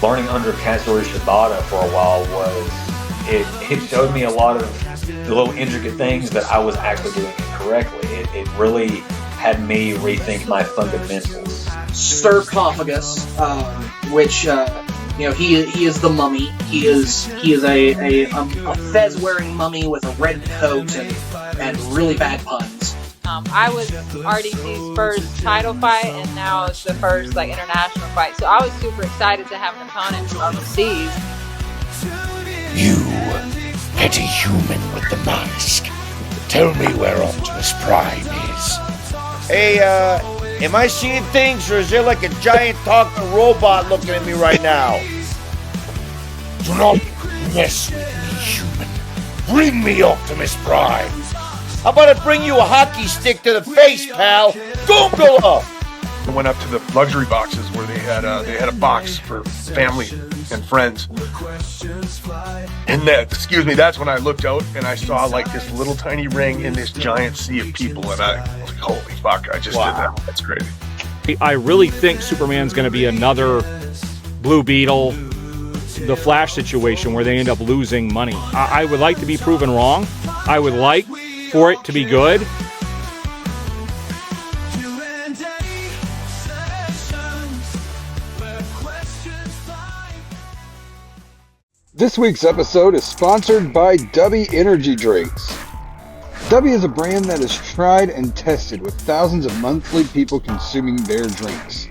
learning under Katsuri Shibata for a while was it showed me a lot of the little intricate things that I was actually doing incorrectly. It really had me rethink my fundamentals. Sarcophagus, which he is the mummy. He is a fez wearing mummy with a red coat and really bad puns. I was RDC's first title fight, and now it's the first international fight. So I was super excited to have an opponent from overseas. You, petty human with the mask, tell me where Optimus Prime is. Hey, am I seeing things, or is there like a giant talking robot looking at me right now? Do not mess with me, human. Bring me Optimus Prime. How about I bring you a hockey stick to the face, pal? Googla! I went up to the luxury boxes where they had a box for family and friends. And that's when I looked out and I saw this little tiny ring in this giant sea of people, and I was like, holy fuck, I just did that. That's crazy. I really think Superman's going to be another Blue Beetle, the Flash situation where they end up losing money. I would like to be proven wrong. I would like for it to be good. This week's episode is sponsored by Dubby Energy Drinks. Dubby is a brand that is tried and tested with thousands of monthly people consuming their drinks.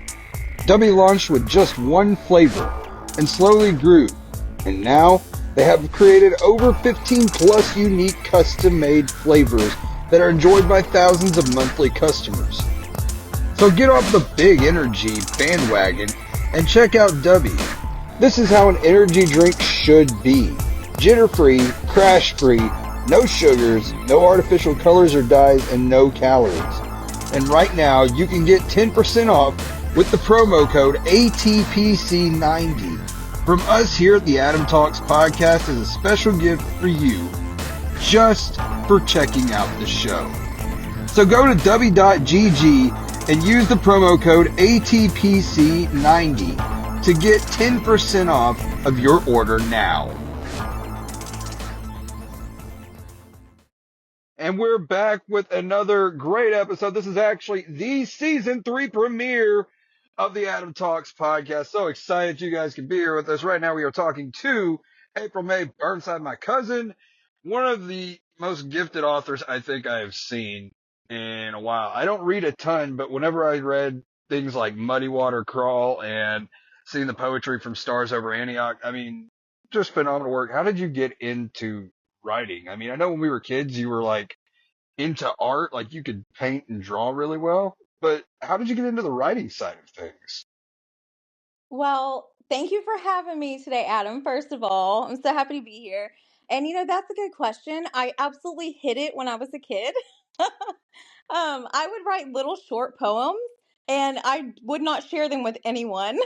Dubby launched with just one flavor and slowly grew, and now they have created over 15 plus unique custom-made flavors that are enjoyed by thousands of monthly customers. So get off the big energy bandwagon and check out Dubby. This is how an energy drink should be. Jitter-free, crash-free, no sugars, no artificial colors or dyes, and no calories. And right now, you can get 10% off with the promo code ATPC3 from us here at the Adam Talks podcast as a special gift for you, just for checking out the show. So go to dubby.gg and use the promo code ATPC3 to get 10% off of your order now. And we're back with another great episode. This is actually the season 3 premiere of the Adam Talks podcast. So excited you guys can be here with us. Right now we are talking to April May Burnside, my cousin, one of the most gifted authors I think I have seen in a while. I don't read a ton, but whenever I read things like Muddy Water Crawl and seeing the poetry from Stars Over Antioch, I mean, just phenomenal work. How did you get into writing? I mean, I know when we were kids, you were into art, you could paint and draw really well, but how did you get into the writing side of things? Well, thank you for having me today, Adam. First of all, I'm so happy to be here. And that's a good question. I absolutely hid it when I was a kid. I would write little short poems and I would not share them with anyone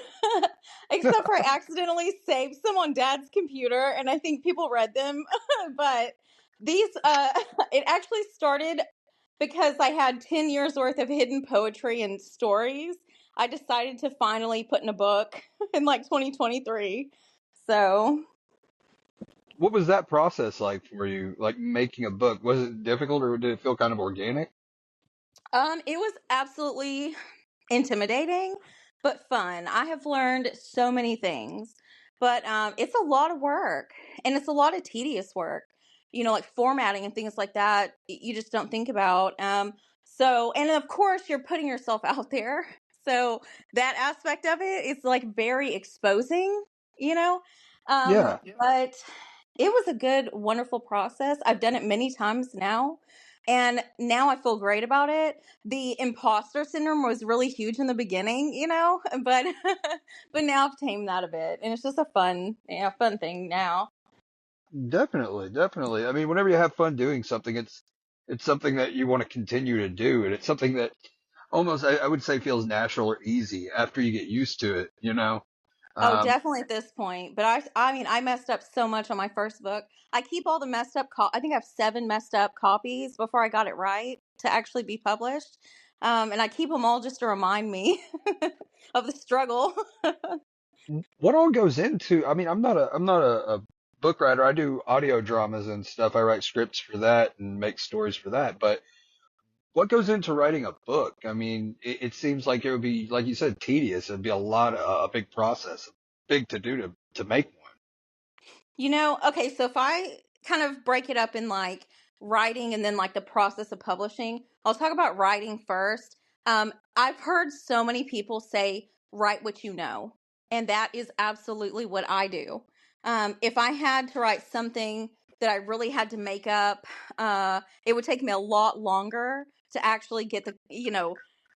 except for I accidentally saved some on Dad's computer and I think people read them. But these, it actually started because I had 10 years worth of hidden poetry and stories. I decided to finally put in a book in 2023. So. What was that process like for you? Making a book, was it difficult or did it feel kind of organic? It was absolutely intimidating, but fun. I have learned so many things, but it's a lot of work and it's a lot of tedious work. Formatting and things like that. You just don't think about. And of course, you're putting yourself out there. So that aspect of it is very exposing. Yeah. But it was a good, wonderful process. I've done it many times now. And now I feel great about it. The imposter syndrome was really huge in the beginning, but but now I've tamed that a bit, and it's just a fun thing now. Definitely. I mean, whenever you have fun doing something, it's something that you want to continue to do, and it's something that almost I would say feels natural or easy after you get used to it. Oh, definitely at this point. But I mean, I messed up so much on my first book. I keep all the messed up. I think I have 7 messed up copies before I got it right to actually be published. And I keep them all just to remind me of the struggle. what all goes into? I mean, I'm not a book writer. I do audio dramas and stuff. I write scripts for that and make stories for that. But what goes into writing a book? I mean, it seems like it would be, like you said, tedious. It'd be a big process, a big to do to make one. Okay, so if I kind of break it up in like writing and then like the process of publishing, I'll talk about writing first. I've heard so many people say, write what you know. And that is absolutely what I do. If I had to write something that I really had to make up, it would take me a lot longer to actually get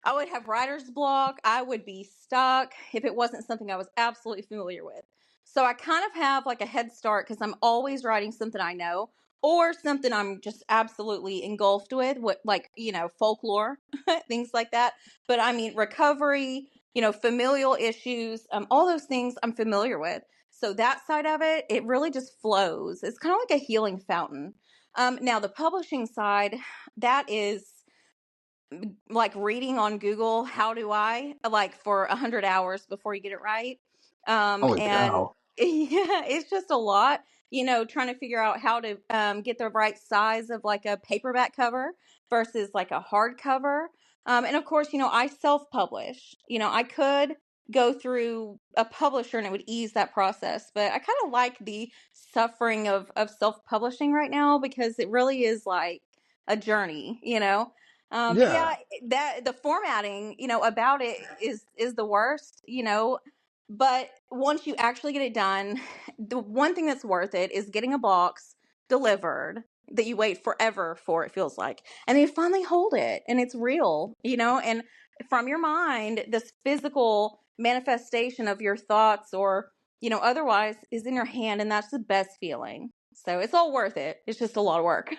I would have writer's block. I would be stuck if it wasn't something I was absolutely familiar with. So I kind of have like a head start because I'm always writing something I know or something I'm just absolutely engulfed with, what like, folklore, things like that. But I mean, recovery, familial issues, all those things I'm familiar with. So that side of it, it really just flows. It's kind of like a healing fountain. Now the publishing side, that is like reading on Google, how do I, like for 100 hours before you get it right. Holy And cow! yeah, it's just a lot, trying to figure out how to get the right size of like a paperback cover versus like a hardcover. And of course, I self-publish. I could go through a publisher and it would ease that process, but I kind of like the suffering of self-publishing right now because it really is like a journey. But Yeah. yeah, that the formatting, about it is the worst. But once you actually get it done, the one thing that's worth it is getting a box delivered that you wait forever for, it feels like. And then you finally hold it and it's real, and from your mind, this physical manifestation of your thoughts or, otherwise is in your hand. And that's the best feeling. So it's all worth it. It's just a lot of work.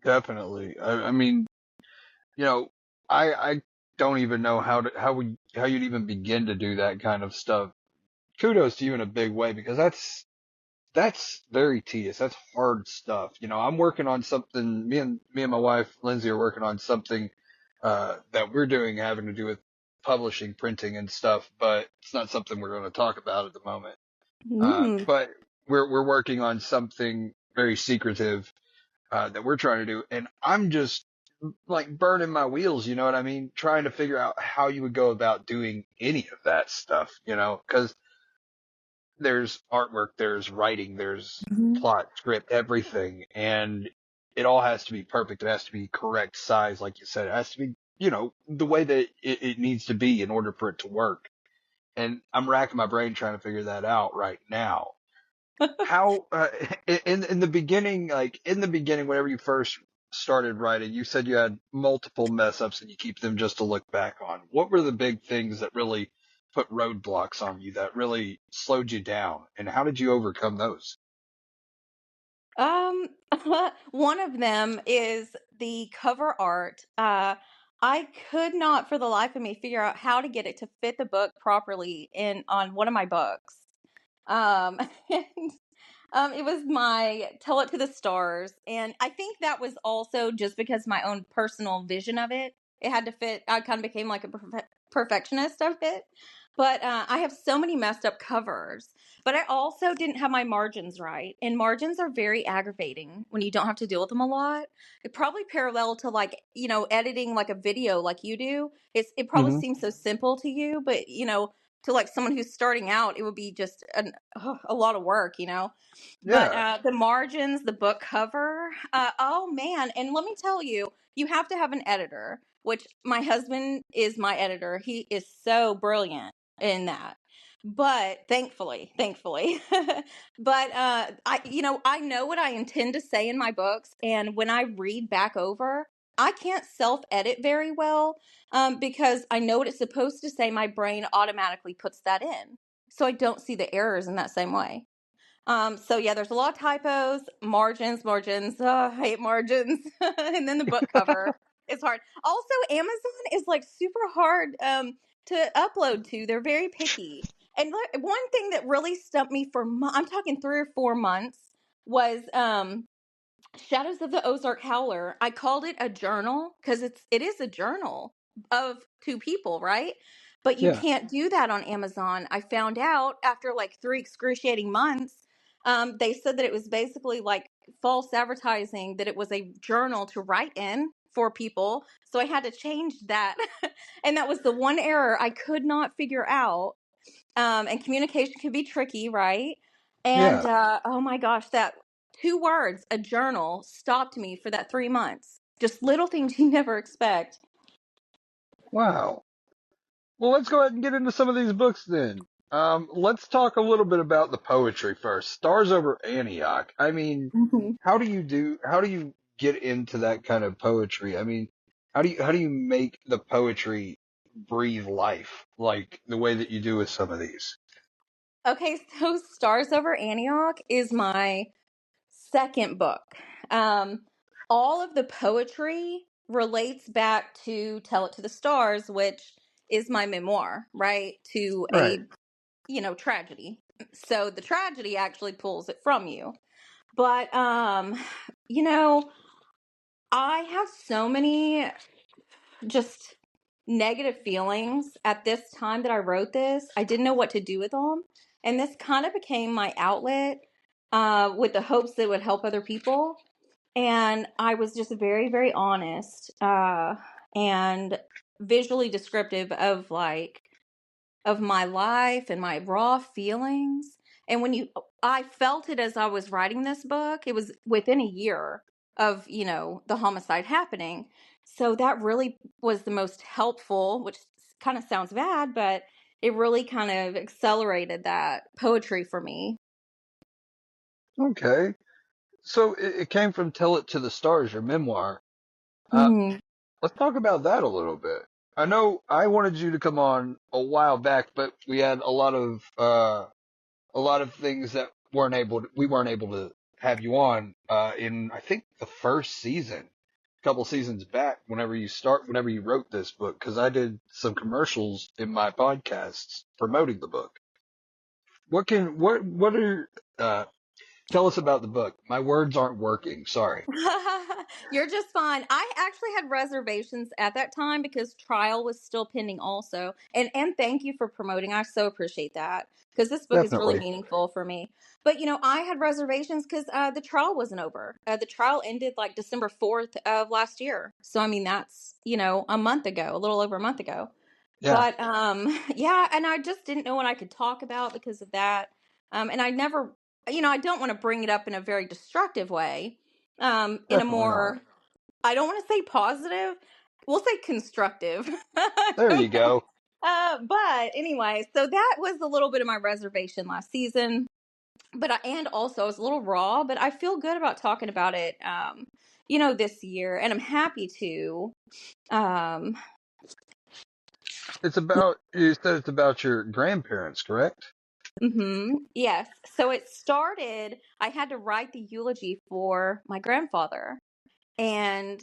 Definitely. I mean, you know, I don't even know how you'd even begin to do that kind of stuff. Kudos to you in a big way because that's very tedious. That's hard stuff. I'm working on something. Me and my wife Lindsay are working on something that we're doing having to do with publishing, printing, and stuff. But it's not something we're going to talk about at the moment. Mm. But we're working on something very secretive that we're trying to do, and I'm just like burning my wheels. You know what I mean? Trying to figure out how you would go about doing any of that stuff. Because there's artwork, there's writing, there's plot, script, everything, and it all has to be perfect. It has to be correct size, like you said. It has to be, the way that it needs to be in order for it to work. And I'm racking my brain trying to figure that out right now. How in the beginning, whenever you first started writing, you said you had multiple mess ups and you keep them just to look back on. What were the big things that really put roadblocks on you, that really slowed you down, and how did you overcome those? Um, one of them is the cover art. I could not for the life of me figure out how to get it to fit the book properly in on one of my books. And it was my Tell It to the Stars, and I think that was also just because my own personal vision of it. It had to fit. I kind of became like a perfectionist of it. But I have so many messed up covers. But I also didn't have my margins right. And margins are very aggravating when you don't have to deal with them a lot. It probably parallel to like, editing like a video like you do. It probably Hmm. seems so simple to you, but to like someone who's starting out, it would be just a lot of work. But Yeah. the margins, the book cover, oh man. And let me tell you, you have to have an editor, which my husband is my editor. He is so brilliant in that. But thankfully, but I know what I intend to say in my books, and when I read back over, I can't self-edit very well because I know what it's supposed to say. My brain automatically puts that in, so I don't see the errors in that same way. So yeah, there's a lot of typos, margins. I hate margins. And then the book cover is hard. Also, Amazon is like super hard to upload to. They're very picky. And one thing that really stumped me for I'm talking 3 or 4 months was Shadows of the Ozark Howler. I called it a journal because it is a journal of two people, right? but you Yeah. can't do that on Amazon. I found out after like 3 excruciating months. They said that it was basically like false advertising, that it was a journal to write in for people. So I had to change that. And that was the one error I could not figure out. And communication can be tricky, right? And Yeah. oh my gosh, that 2 words, a journal, stopped me for that 3 months. Just little things you never expect. Wow. Well, let's go ahead and get into some of these books then. Let's talk a little bit about the poetry first. Stars Over Antioch. I mean, Mhm. how do you get into that kind of poetry? I mean, how do you make the poetry breathe life like the way that you do with some of these? Okay, so Stars Over Antioch is my second book. Um, all of the poetry relates back to Tell It to the Stars, which is my memoir, right? To Right. a tragedy. So the tragedy actually pulls it from you. But you know, I have so many just negative feelings at this time that I wrote this. I didn't know what to do with them. And this kind of became my outlet with the hopes that it would help other people. And I was just very, very honest and visually descriptive of my life and my raw feelings. And I felt it as I was writing this book. It was within a year of, the homicide happening. So that really was the most helpful, which kind of sounds bad, but it really kind of accelerated that poetry for me. Okay. So it came from Tell It to the Stars, your memoir. Uh, Mhm. let's talk about that a little bit. I know I wanted you to come on a while back, but we had a lot of things that we weren't able to have you on in I think the first season, a couple seasons back, whenever you wrote this book, because I did some commercials in my podcasts promoting the book. What are tell us about the book. My words aren't working. Sorry. You're just fine. I actually had reservations at that time because trial was still pending also. And thank you for promoting. I so appreciate that because this book is really Definitely. meaningful for me. But I had reservations because the trial wasn't over. The trial ended like December 4th of last year. So I mean that's, a month ago, a little over a month ago. Yeah, But yeah, and I just didn't know what I could talk about because of that. And I never, I don't want to bring it up in a very destructive way. In a definitely not. more, I don't want to say positive, we'll say constructive. There you go. But anyway, so that was a little bit of my reservation last season. And also I was a little raw, but I feel good about talking about it, this year, and I'm happy to. Um, You said it's about your grandparents, correct? yes. So it started, I had to write the eulogy for my grandfather, and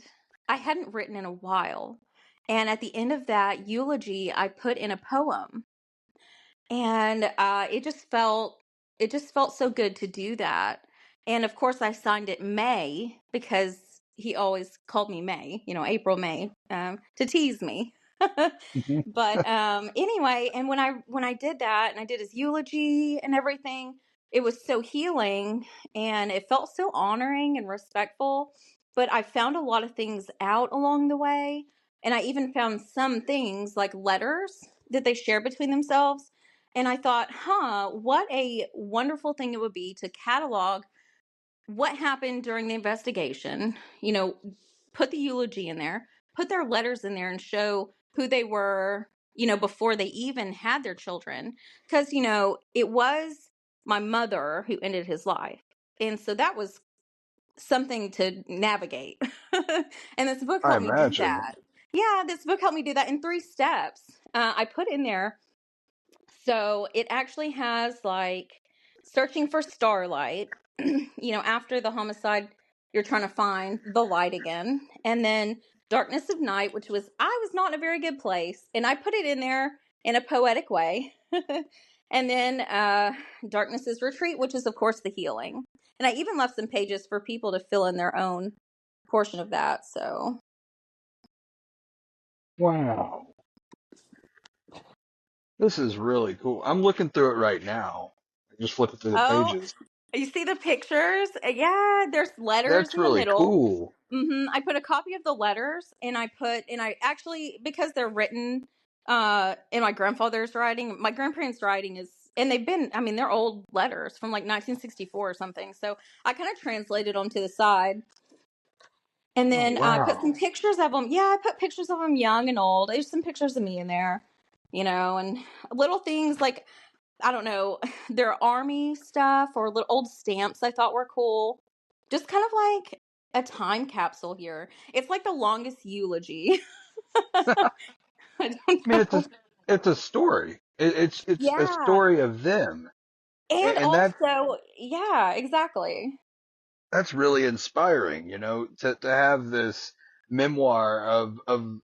I hadn't written in a while. And at the end of that eulogy, I put in a poem, and it just felt so good to do that. And of course, I signed it May because he always called me May, April May, to tease me. Mhm. But anyway, and when I did that and I did his eulogy and everything, it was so healing and it felt so honoring and respectful. But I found a lot of things out along the way, and I even found some things like letters that they share between themselves. And I thought, what a wonderful thing it would be to catalog what happened during the investigation, put the eulogy in there, put their letters in there, and show who they were, before they even had their children. Because, it was my mother who ended his life. And so that was something to navigate. And this book I helped me do imagine. that. Yeah, this book helped me do that in 3 steps. I put in there, so it actually has like searching for starlight. After the homicide, you're trying to find the light again. And then darkness of night, which I was not in a very good place. And I put it in there in a poetic way. And then darkness's retreat, which is, of course, the healing. And I even left some pages for people to fill in their own portion of that. So, Wow. This is really cool. I'm looking through it right now. Just flipping through the Oh, pages. you see the pictures? Yeah, there's letters That's in the really middle. cool. I put a copy of the letters, and I actually, because they're written in my grandfather's writing, my grandparents' writing is, and they're old letters from like 1964 or something. So I kind of translated them to the side. And Oh, then I put some wow. pictures of them. Yeah, I put pictures of them young and old. There's some pictures of me in there, and little things like, I don't know, their army stuff or little old stamps I thought were cool. Just kind of like a time capsule here. It's like the longest eulogy. I I don't mean, know. it's a story. It's a Yeah. story of them, And and also, yeah, exactly. that's really inspiring. To have this memoir of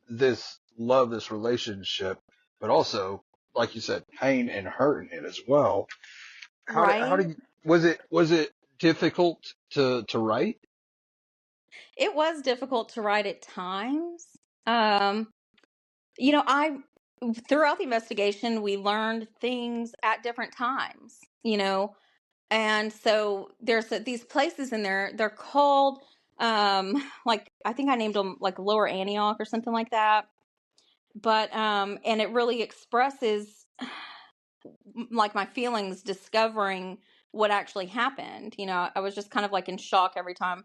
this love, this relationship, but also, like you said, pain and hurt in it as well. How Right? did was it difficult to write? It was difficult to write at times. Um, I throughout the investigation, we learned things at different times, and so there's these places in there. They're called, like, I think I named them like Lower Antioch or something like that. But and it really expresses like my feelings discovering what actually happened. I was just kind of like in shock every time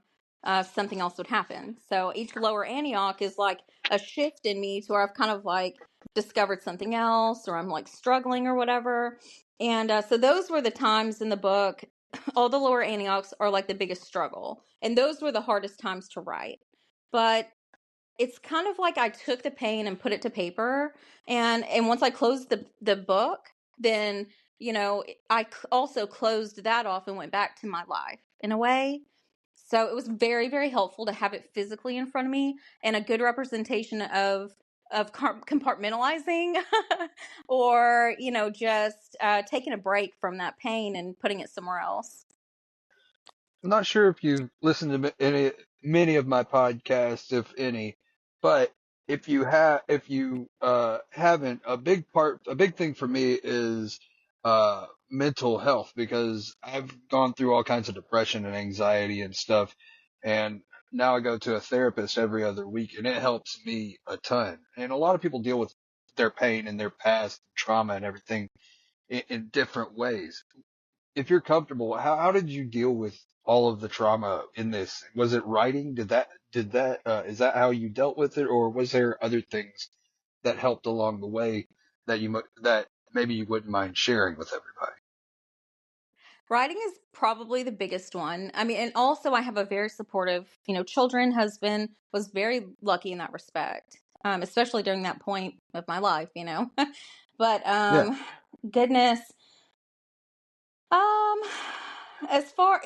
something else would happen. So each Lower Antioch is like a shift in me to where I've kind of like discovered something else, or I'm like struggling or whatever. And so those were the times in the book. All the Lower Antiochs are like the biggest struggle, and those were the hardest times to write. But it's kind of like I took the pain and put it to paper, and once I closed the book, then I also closed that off and went back to my life in a way. So it was very, very helpful to have it physically in front of me, and a good representation of compartmentalizing or just taking a break from that pain and putting it somewhere else. I'm not sure if you've listened to many of my podcasts, if any, but if you haven't, a big thing for me is mental health, because I've gone through all kinds of depression and anxiety and stuff, and now I go to a therapist every other week, and it helps me a ton. And a lot of people deal with their pain and their past trauma and everything in different ways. If you're comfortable, how did you deal with all of the trauma in this? Was it writing? Is that how you dealt with it, or was there other things that helped along the way that maybe you wouldn't mind sharing with everybody? Writing is probably the biggest one. I mean, and also I have a very supportive, children, husband, was very lucky in that respect, especially during. Point of my life. But Yeah, goodness, um, as far,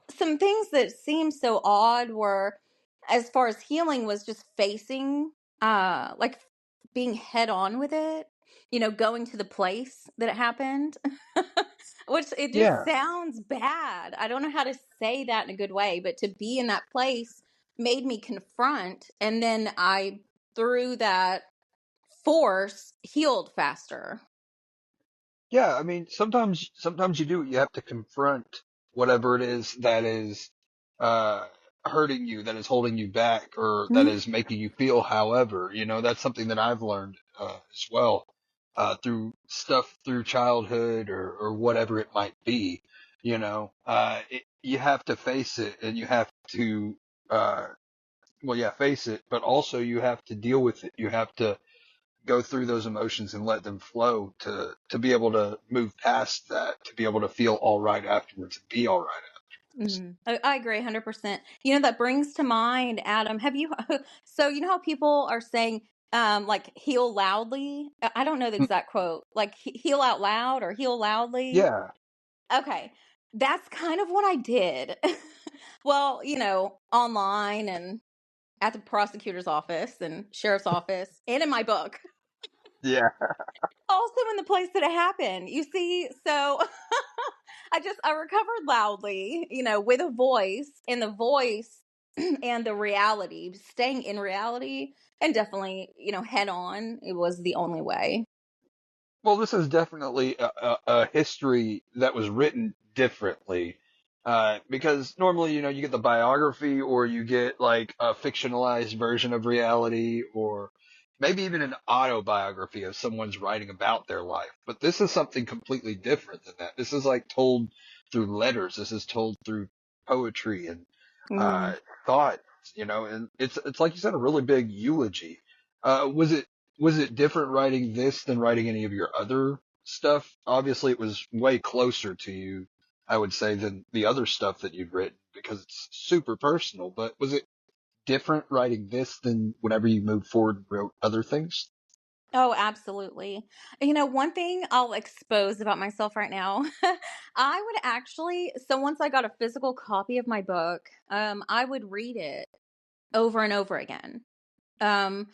some things that seemed so odd were, as far as healing, was just facing, like being head on with it, going to the place that it happened, which it just yeah. sounds bad. I don't know how to say that in a good way, but to be in that place made me confront, and then I, through that force, healed faster. Yeah, I mean, sometimes you do. You have to confront whatever it is that is uh, hurting you, that is holding you back, or that Mhm. is making you feel. However, that's something that I've learned as well through stuff through childhood or whatever it might be. You have to face it, and you have to well, yeah, face it, but also you have to deal with it. You have to go through those emotions and let them flow to be able to move past that, to be able to feel all right afterwards and be all right afterwards. I agree 100%. That brings to mind, Adam, have you, so how people are saying, like, heal loudly? I don't know the Hmm. exact quote, like heal out loud or heal loudly. Yeah, Okay. That's kind of what I did. Well, online and at the prosecutor's office and sheriff's office and in my book. yeah, Also in the place that it happened. You see, so I recovered loudly, with a voice, and the voice and the reality, staying in reality, and definitely, head on. It was the only way. Well, this is definitely a history that was written differently. Because normally, you get the biography or you get like a fictionalized version of reality or maybe even an autobiography of someone's writing about their life. But this is something completely different than that. This is like told through letters. This is told through poetry and, Mm. thought, and it's like you said, a really big eulogy. Was it different writing this than writing any of your other stuff? Obviously, it was way closer to you, I would say, than the other stuff that you've written because it's super personal. But was it different writing this than whenever you moved forward and wrote other things? Oh, absolutely. One thing I'll expose about myself right now, I would actually, so once I got a physical copy of my book, I would read it over and over again. And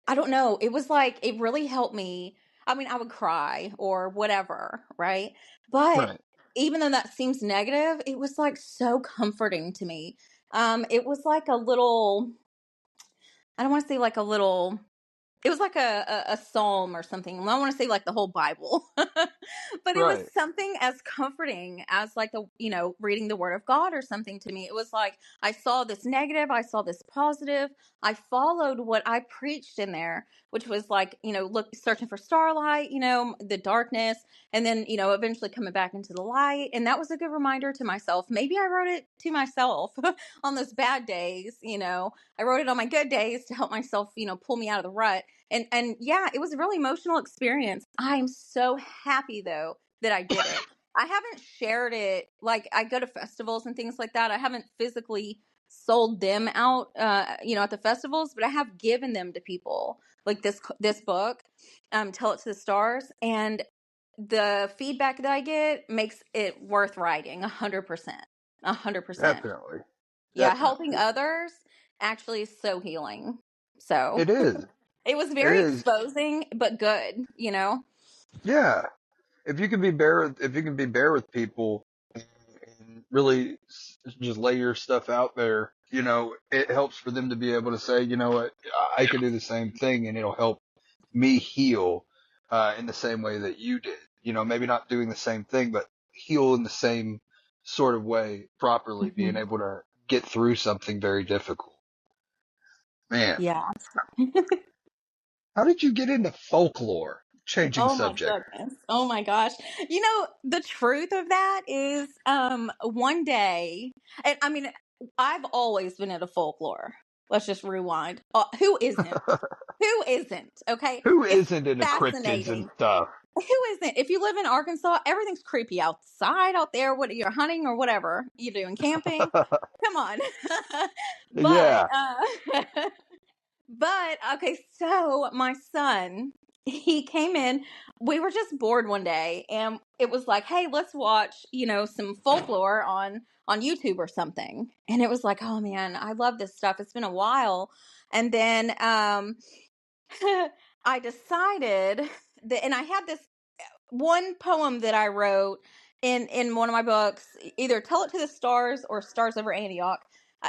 I don't know, it was like, it really helped me. I mean, I would cry or whatever, right? But Right. even though that seems negative, it was like so comforting to me. It was like a little, I don't want to say like a little, it was like a psalm or something. I don't want to say like the whole Bible, but it was Right. something as comforting as like reading the Word of God or something to me. It was like I saw this negative, I saw this positive. I followed what I preached in there, which was like look, searching for starlight, the darkness, and then eventually coming back into the light. And that was a good reminder to myself. Maybe I wrote it to myself on those bad days. I wrote it on my good days to help myself, pull me out of the rut. And yeah, it was a really emotional experience. I'm so happy though that I did it. I haven't shared it, like I go to festivals and things like that. I haven't physically sold them out at the festivals, but I have given them to people. Like this book, Tell It to the Stars, and the feedback that I get makes it worth writing 100%. 100%. Definitely. Yeah, helping Definitely. others actually is so healing. So It is. it was It very is. exposing, but good. Yeah. If you can be bare with people and really just lay your stuff out there, it helps for them to be able to say, you know what, I could do the same thing and it'll help me heal, in the same way that you did. Maybe not doing the same thing, but heal in the same sort of way properly, being Mhm. able to get through something very difficult. Man, Yeah. how did you get into folklore? Changing Oh my subject. goodness. Oh my gosh. The truth of that is, one day, and I mean, I've always been into folklore. Let's just rewind. Who isn't? Who isn't? Okay. Who It's isn't into cryptids and fascinating. stuff? Who isn't? If you live in Arkansas, everything's creepy outside, out there. What you're hunting or whatever you're doing, camping. Come on. but Yeah. but okay. So my son, he came in. We were just bored one day, and it was like, hey, let's watch some folklore on YouTube or something. And it was like, oh man, I love this stuff. It's been a while, and then I decided that, and I had this one poem that I wrote in one of my books, either Tell It to the Stars or Stars Over Antioch.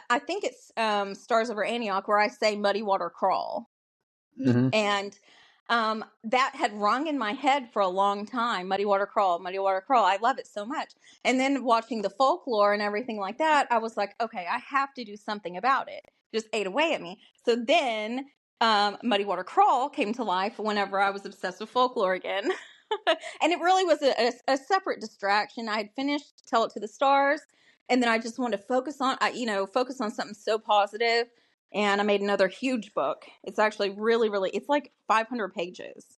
I think it's Stars Over Antioch, where I say Muddy Water Crawl. Hmm. And that had rung in my head for a long time. Muddy Water Crawl, Muddy Water Crawl. I love it so much. And then watching the folklore and everything like that, I was like, okay, I have to do something about it. Just ate away at me. So then Muddy Water Crawl came to life whenever I was obsessed with folklore again. And it really was a separate distraction. I had finished Tell It to the Stars, and then I just wanted to focus on something so positive. And I made another huge book. It's actually really, really, it's like 500 pages.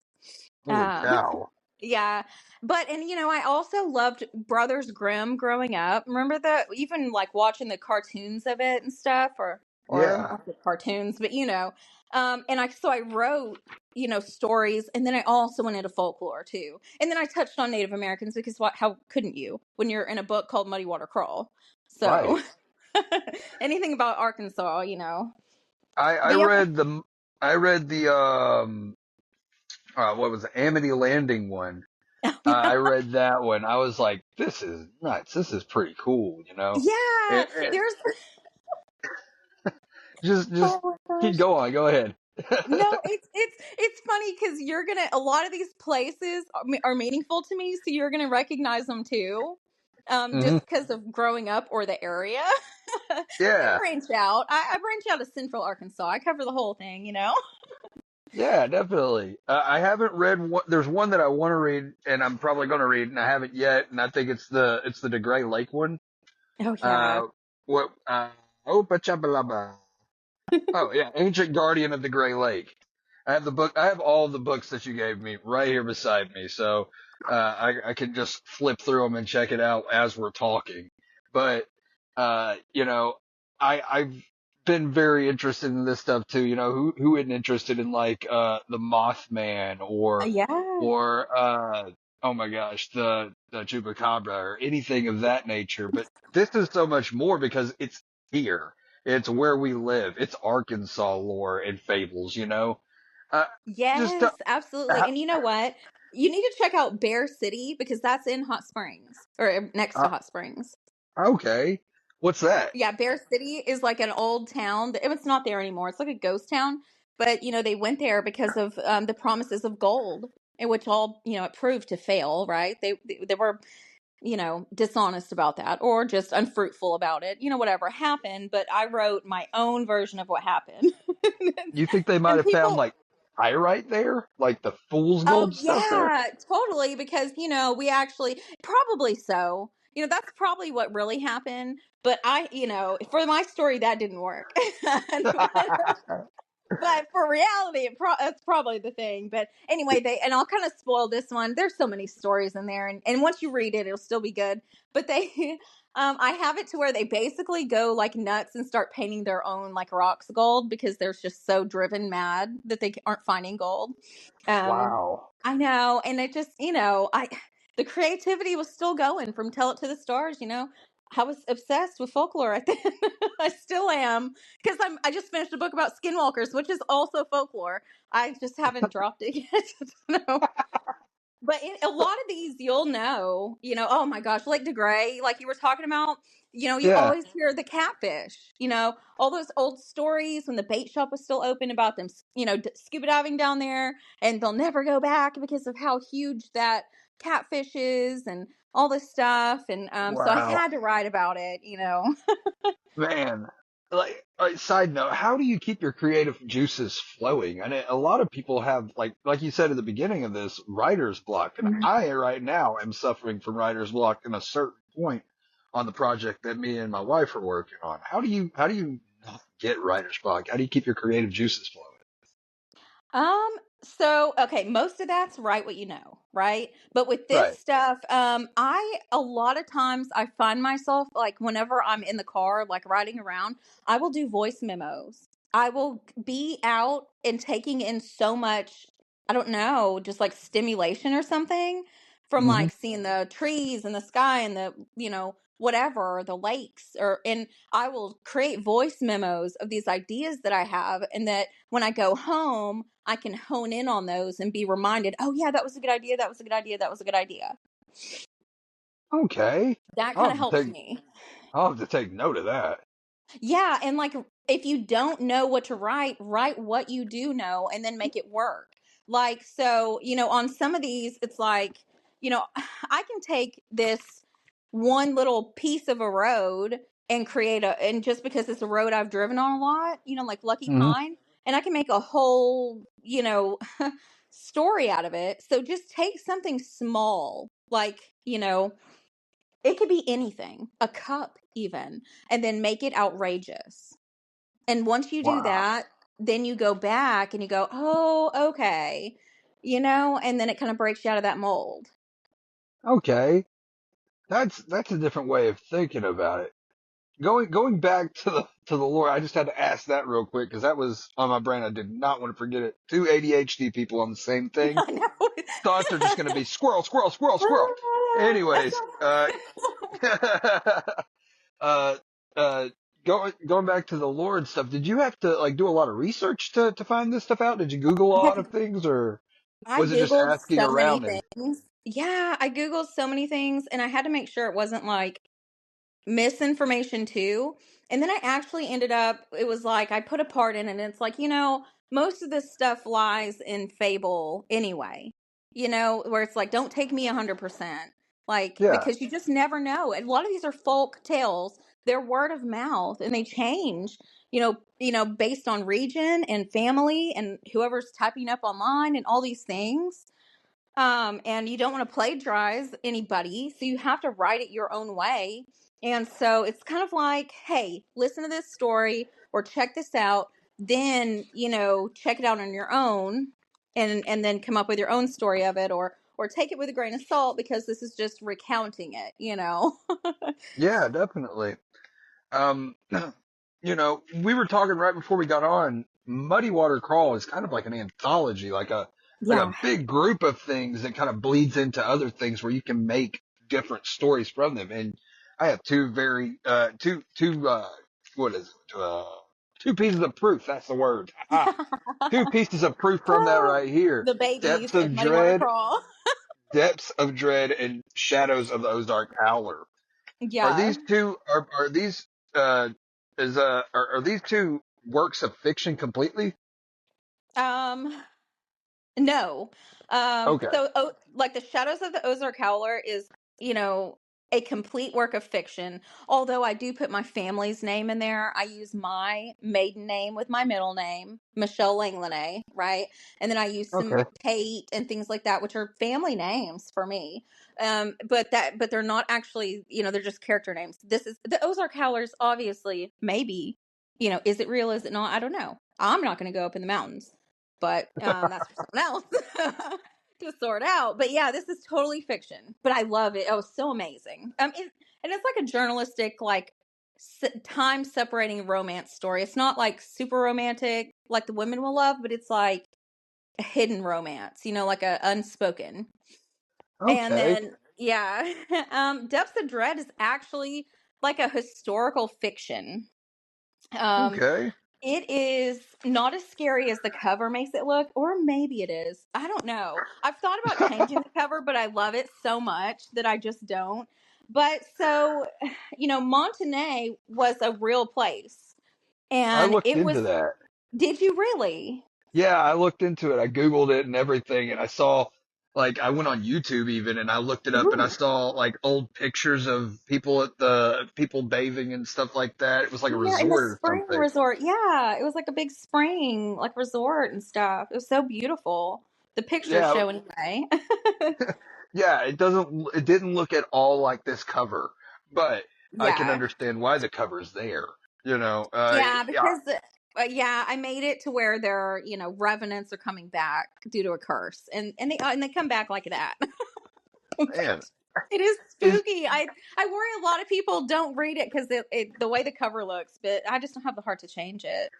Holy Um, cow. yeah, I also loved Brothers Grimm growing up. Remember even like watching the cartoons of it and stuff, or Yeah. not the cartoons, but I wrote stories, and then I also went into folklore too, and then I touched on Native Americans because how couldn't you when you're in a book called Muddy Water Crawl? So Right. anything about Arkansas, I, I but yeah. read the I read the what was it, Amity Landing one. I read that one. I was like, this is nuts. This is pretty cool, Yeah, It, there's just oh my keep gosh. going. Go ahead. No, it's funny because you're gonna. A lot of these places are meaningful to me, so you're gonna recognize them too, Hmm. just because of growing up or the area. I Yeah, branch out. I branch out to Central Arkansas. I cover the whole thing, you know. yeah, definitely. I haven't read one. There's one that I want to read, and I'm probably going to read, and I haven't yet. And I think it's the DeGray Lake one. Oh yeah, Uh, what? Oh, Pachabalaba. Oh yeah, Ancient Guardian of the Gray Lake. I have the book. I have all the books that you gave me right here beside me, so I can just flip through them and check it out as we're talking. But you know, I've been very interested in this stuff too. You know, who isn't interested in like the Mothman yeah, or oh my gosh, the Chupacabra or anything of that nature. But this is so much more because it's here. It's where we live. It's Arkansas lore and fables, you know? Uh, just, yes, absolutely. uh, And you know what? You need to check out Bear City because that's in Hot Springs or next to uh, Hot Springs. okay. What's that? Yeah, Bear City is like an old town. It's not there anymore. It's like a ghost town. But you know, they went there because of the promises of gold, in which all it proved to fail. Right? They were dishonest about that or just unfruitful about it. You know, whatever happened. But I wrote my own version of what happened, You think they might and have found people. like pyrite there? Like the fool's Oh gold stuff there? yeah, totally. Because we actually probably so. That's probably what really happened. But for my story, that didn't work. But for reality, that's probably the thing. But anyway, and I'll kind of spoil this one. There's so many stories in there, and once you read it, it'll still be good. But they, I have it to where they basically go like nuts and start painting their own like rocks gold because they're just so driven mad that they aren't finding gold. Um, Wow. I know, and it just the creativity was still going from Tell It to the Stars. I was obsessed with folklore at then. I still am because I just finished a book about skinwalkers, which is also folklore. I just haven't dropped it yet. No. But a lot of these, you'll know, oh my gosh, like DeGray, like you were talking about, you Yeah. always hear the catfish, all those old stories when the bait shop was still open about them, scuba diving down there and they'll never go back because of how huge that catfish is and all this stuff. And so I Wow. had to write about it. Man, side note, how do you keep your creative juices flowing? And a lot of people have, like you said at the beginning of this, writer's block. And I, right now, am suffering from writer's block in a certain point on the project that me and my wife are working on. How do you not get writer's block? How do you keep your creative juices flowing? So okay, most of that's right what you know, right? But with this Right. stuff, a lot of times I find myself like whenever I'm in the car, like riding around, I will do voice memos. I will be out and taking in so much, I don't know, just like stimulation or something from Hmm. like seeing the trees and the sky and whatever, the lakes and I will create voice memos of these ideas that I have and that when I go home, I can hone in on those and be reminded, oh yeah, that was a good idea. That was a good idea. That was a good idea. Okay. That I'll kind of have to helps take, me. I'll have to take note of that. Yeah. And like, if you don't know what to write what you do know and then make it work. Like, so, on some of these, it's like, I can take this one little piece of a road and and just because it's a road I've driven on a lot, like Lucky Hmm. Pine, and I can make a whole, story out of it. So just take something small, like, it could be anything, a cup even, and then make it outrageous. And once you do Wow. that, then you go back and you go, oh, okay, and then it kind of breaks you out of that mold. Okay. That's a different way of thinking about it. Going back to the lore, I just had to ask that real quick because that was on my brain. I did not want to forget it. Two ADHD people on the same thing. I know. Thoughts are just going to be squirrel, squirrel, squirrel, squirrel. That's Anyways, not. uh, uh, going back to the lore and stuff. Did you have to like do a lot of research to find this stuff out? Did you Google a lot of things, or I was it just Googled asking so many around and? things. Yeah, I Googled so many things and I had to make sure it wasn't like misinformation too. And then I actually ended up, it was like I put a part in and it's like, most of this stuff lies in fable anyway. You know, where it's like, don't take me 100%. Like, Yeah. because you just never know. And a lot of these are folk tales. They're word of mouth, and they change, based on region and family and whoever's typing up online and all these things. And you don't want to plagiarize anybody, so you have to write it your own way. And so it's kind of like, hey, listen to this story or check this out, then, check it out on your own, and then come up with your own story of it, or take it with a grain of salt, because this is just recounting it. Yeah, definitely. Um, we were talking right before we got on. Muddy Water Crawl is kind of like an anthology, like a Yeah. big group of things that kind of bleeds into other things where you can make different stories from them. And I have two what is it? Two pieces of proof. That's the word. Two pieces of proof from that right here. The babies Depths of in Muddy Water Dread, Crawl. Depths of Dread, and Shadows of the Ozark Howler. Are Yeah. these two are these are these two works of fiction completely? No. Okay. So, like, The Shadows of the Ozark Howler is, you know, a complete work of fiction. Although I do put my family's name in there. I use my maiden name with my middle name, Michelle Langlanay, right? And then I use some Okay. Tate and things like that, which are family names for me. But they're not actually, they're just character names. This is the Ozark Howlers, obviously, maybe, is it real? Is it not? I don't know. I'm not going to go up in the mountains, but that's for someone else to sort out. But yeah, this is totally fiction, but I love it. Oh, so amazing. And it's like a journalistic, like, time separating romance story. It's not like super romantic like the women will love, but it's like a hidden romance, like a unspoken. And Okay. then yeah, Depths of Dread is actually like a historical fiction. Um, Okay. it is not as scary as the cover makes it look, or maybe it is. I don't know. I've thought about changing the cover, but I love it so much that I just don't. But so, Montenay was a real place. I And looked it was, into that. did you really? Yeah, I looked into it. I Googled it and everything, and I saw, like, I went on YouTube even, and I looked it up, and I Ooh. saw, like, old pictures of people bathing and stuff like that. It was like a Yeah, in the resort or spring something. resort. Yeah, it was like a big spring, like, resort and stuff. It was so beautiful. The pictures Yeah, show anyway. yeah, it didn't look at all like this cover, but I can Yeah. understand why the cover's there. Yeah, Yeah, because I made it to where their revenants are coming back due to a curse, and they come back like that. man, It is is spooky. I worry a lot of people don't read it because the way the cover looks, but I just don't have the heart to change it.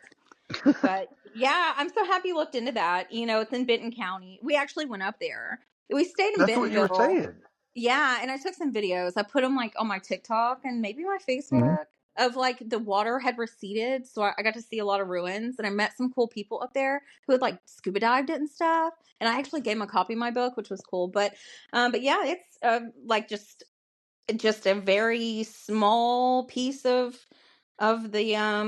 But yeah, I'm so happy you looked into that. It's in Benton County. We actually went up there. We stayed in that's what you were Bentonville. saying? Yeah, and I took some videos. I put them, like, on my TikTok and maybe my Hmm. Facebook, of, like, the water had receded, so I got to see a lot of ruins, and I met some cool people up there who had, like, scuba dived it and stuff. And I actually gave them a copy of my book, which was cool. But yeah, it's like, just a very small piece of the I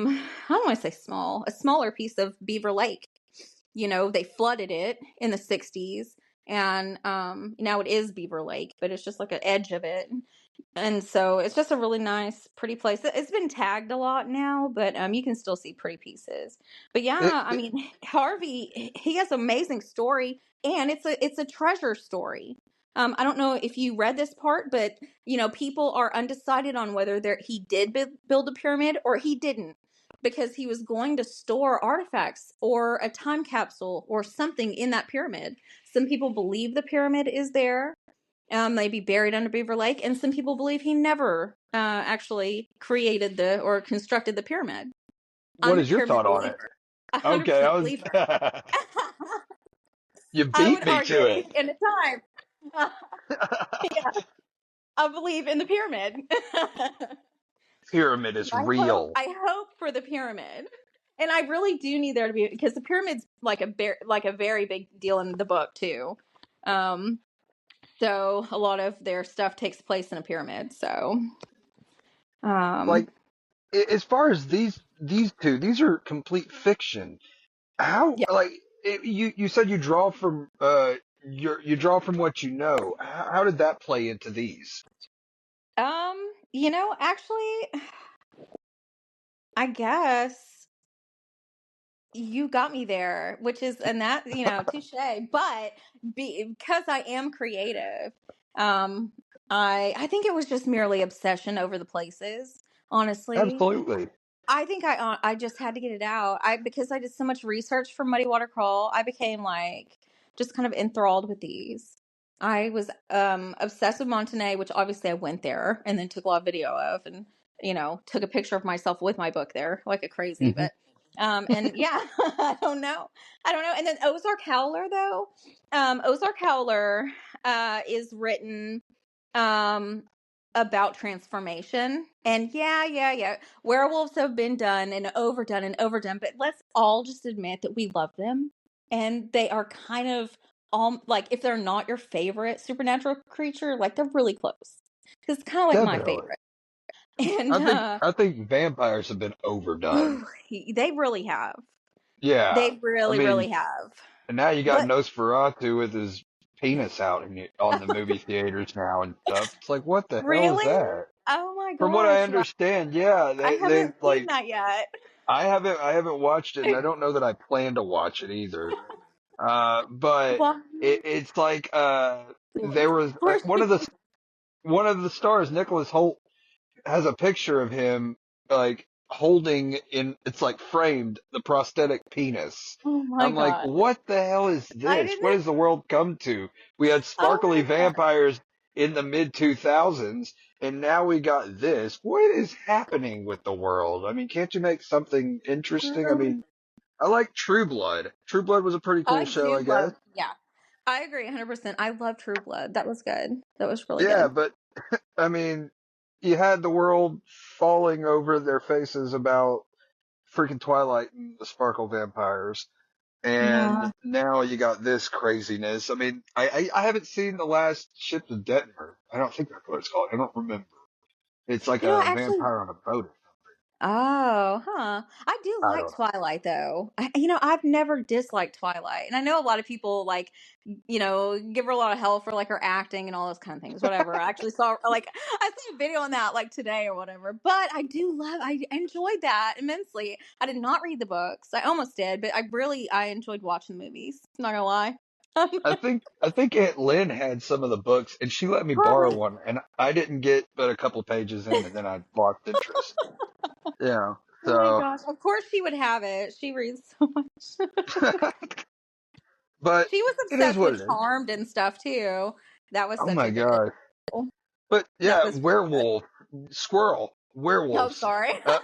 don't want to say small, a smaller piece of Beaver Lake. They flooded it in the 60s, and now it is Beaver Lake, but it's just like an edge of it. And so it's just a really nice, pretty place. It's been tagged a lot now, but you can still see pretty pieces. But It, yeah, I it, mean, Harvey, he has an amazing story, and it's a treasure story. I don't know if you read this part, but people are undecided on whether he did build a pyramid or he didn't, because he was going to store artifacts or a time capsule or something in that pyramid. Some people believe the pyramid is there, maybe buried under Beaver Lake, and some people believe he never actually created or constructed the pyramid. what I'm a is your pyramid thought on it? believer, a hundred Okay, percent believer. you I beat would me argue to it. any time. Yeah, I believe in the pyramid. Pyramid is real. I hope for the pyramid. And I really do need there to be, because the pyramid's like a very big deal in the book too. Um, so a lot of their stuff takes place in a pyramid. So, Like, um, as far as these two, these are complete fiction. How Yeah. like you said you draw from you draw from what you know. How did that play into these? Actually, I guess you got me there, which is, and that, touche. But because I am creative, um, I think it was just merely obsession over the places, honestly. Absolutely. I think I just had to get it out. Because I did so much research for Muddy Water Crawl, I became like just kind of enthralled with these. I was obsessed with Montenay, which obviously I went there and then took a lot of video of, and took a picture of myself with my book there like a crazy. Hmm. But and yeah, I don't know. And then Ozark Howler though, Ozark Howler is written um about transformation. And yeah, werewolves have been done and overdone, but let's all just admit that we love them, and they are kind of all like, if they're not your favorite supernatural creature, like they're really close, because it's kind of like my Definitely. favorite. And I think vampires have been overdone. they really have. Yeah. They I really mean, have. and now you got But Nosferatu with his penis out on the movie theaters now and stuff. It's like, what the hell is really, that? oh my From what I gosh, wow. understand, yeah, I they haven't seen like that yet. I haven't watched it, and I don't know that I plan to watch it either. But Well, it's like there was where's one of the stars, Nicholas Holt, has a picture of him like holding in, it's like framed, the prosthetic penis. oh my I'm like, god, what the hell is I this? What didn't. has the world come to? We had Oh sparkly my god. vampires in the mid 2000s, and now we got this. What is happening with the world? I mean, can't you make something interesting? I mean, I like True Blood. True Blood was a pretty cool I show, do I guess. love, yeah. I agree 100%. I love True Blood. That was good. That was really Yeah, good. but I mean, you had the world falling over their faces about freaking Twilight and the Sparkle Vampires, and Yeah. now you got this craziness. I mean, I haven't seen the last Ship to Detmer. I don't think that's what it's called. I don't remember. It's like a Actually, vampire on a boat. oh, huh. I do I like don't know. Twilight though. I've never disliked Twilight. And I know a lot of people like, give her a lot of hell for like her acting and all those kind of things, whatever. I actually saw like, I saw a video on that like today or whatever. But I enjoyed that immensely. I did not read the books. I almost did, but I enjoyed watching the movies. Not gonna lie. I think Aunt Lynn had some of the books, and she let me borrow Probably. one, and I didn't get but a couple pages in, and then I lost interest. Yeah, Oh my so, gosh. Of course she would have it. She reads so much. but She was it is obsessed what it with is. Charmed and stuff too. That was Oh such my a good. god! But That yeah, was really good. werewolf, squirrel, Oh, werewolves. sorry. Uh,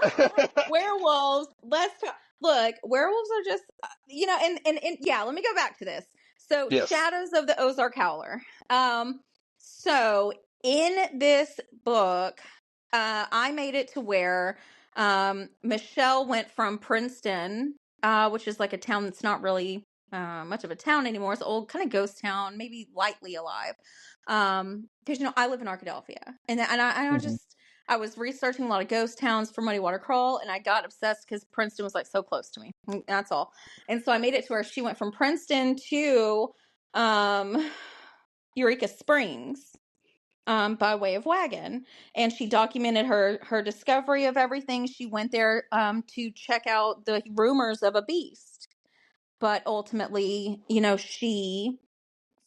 Werewolves. Let's talk. Look, werewolves are just, and yeah. Let me go back to this. So, yes. Shadows of the Ozark Howler. So in this book, I made it to where Michelle went from Princeton, which is like a town that's not really much of a town anymore. It's an old kind of ghost town, maybe lightly alive. Because I live in Arkadelphia, Mhm. I was researching a lot of ghost towns for Muddy Water Crawl, and I got obsessed because Princeton was like so close to me. That's all. And so I made it to where she went from Princeton to um, Eureka Springs, by way of wagon, and she documented her discovery of everything. She went there to check out the rumors of a beast, but ultimately, she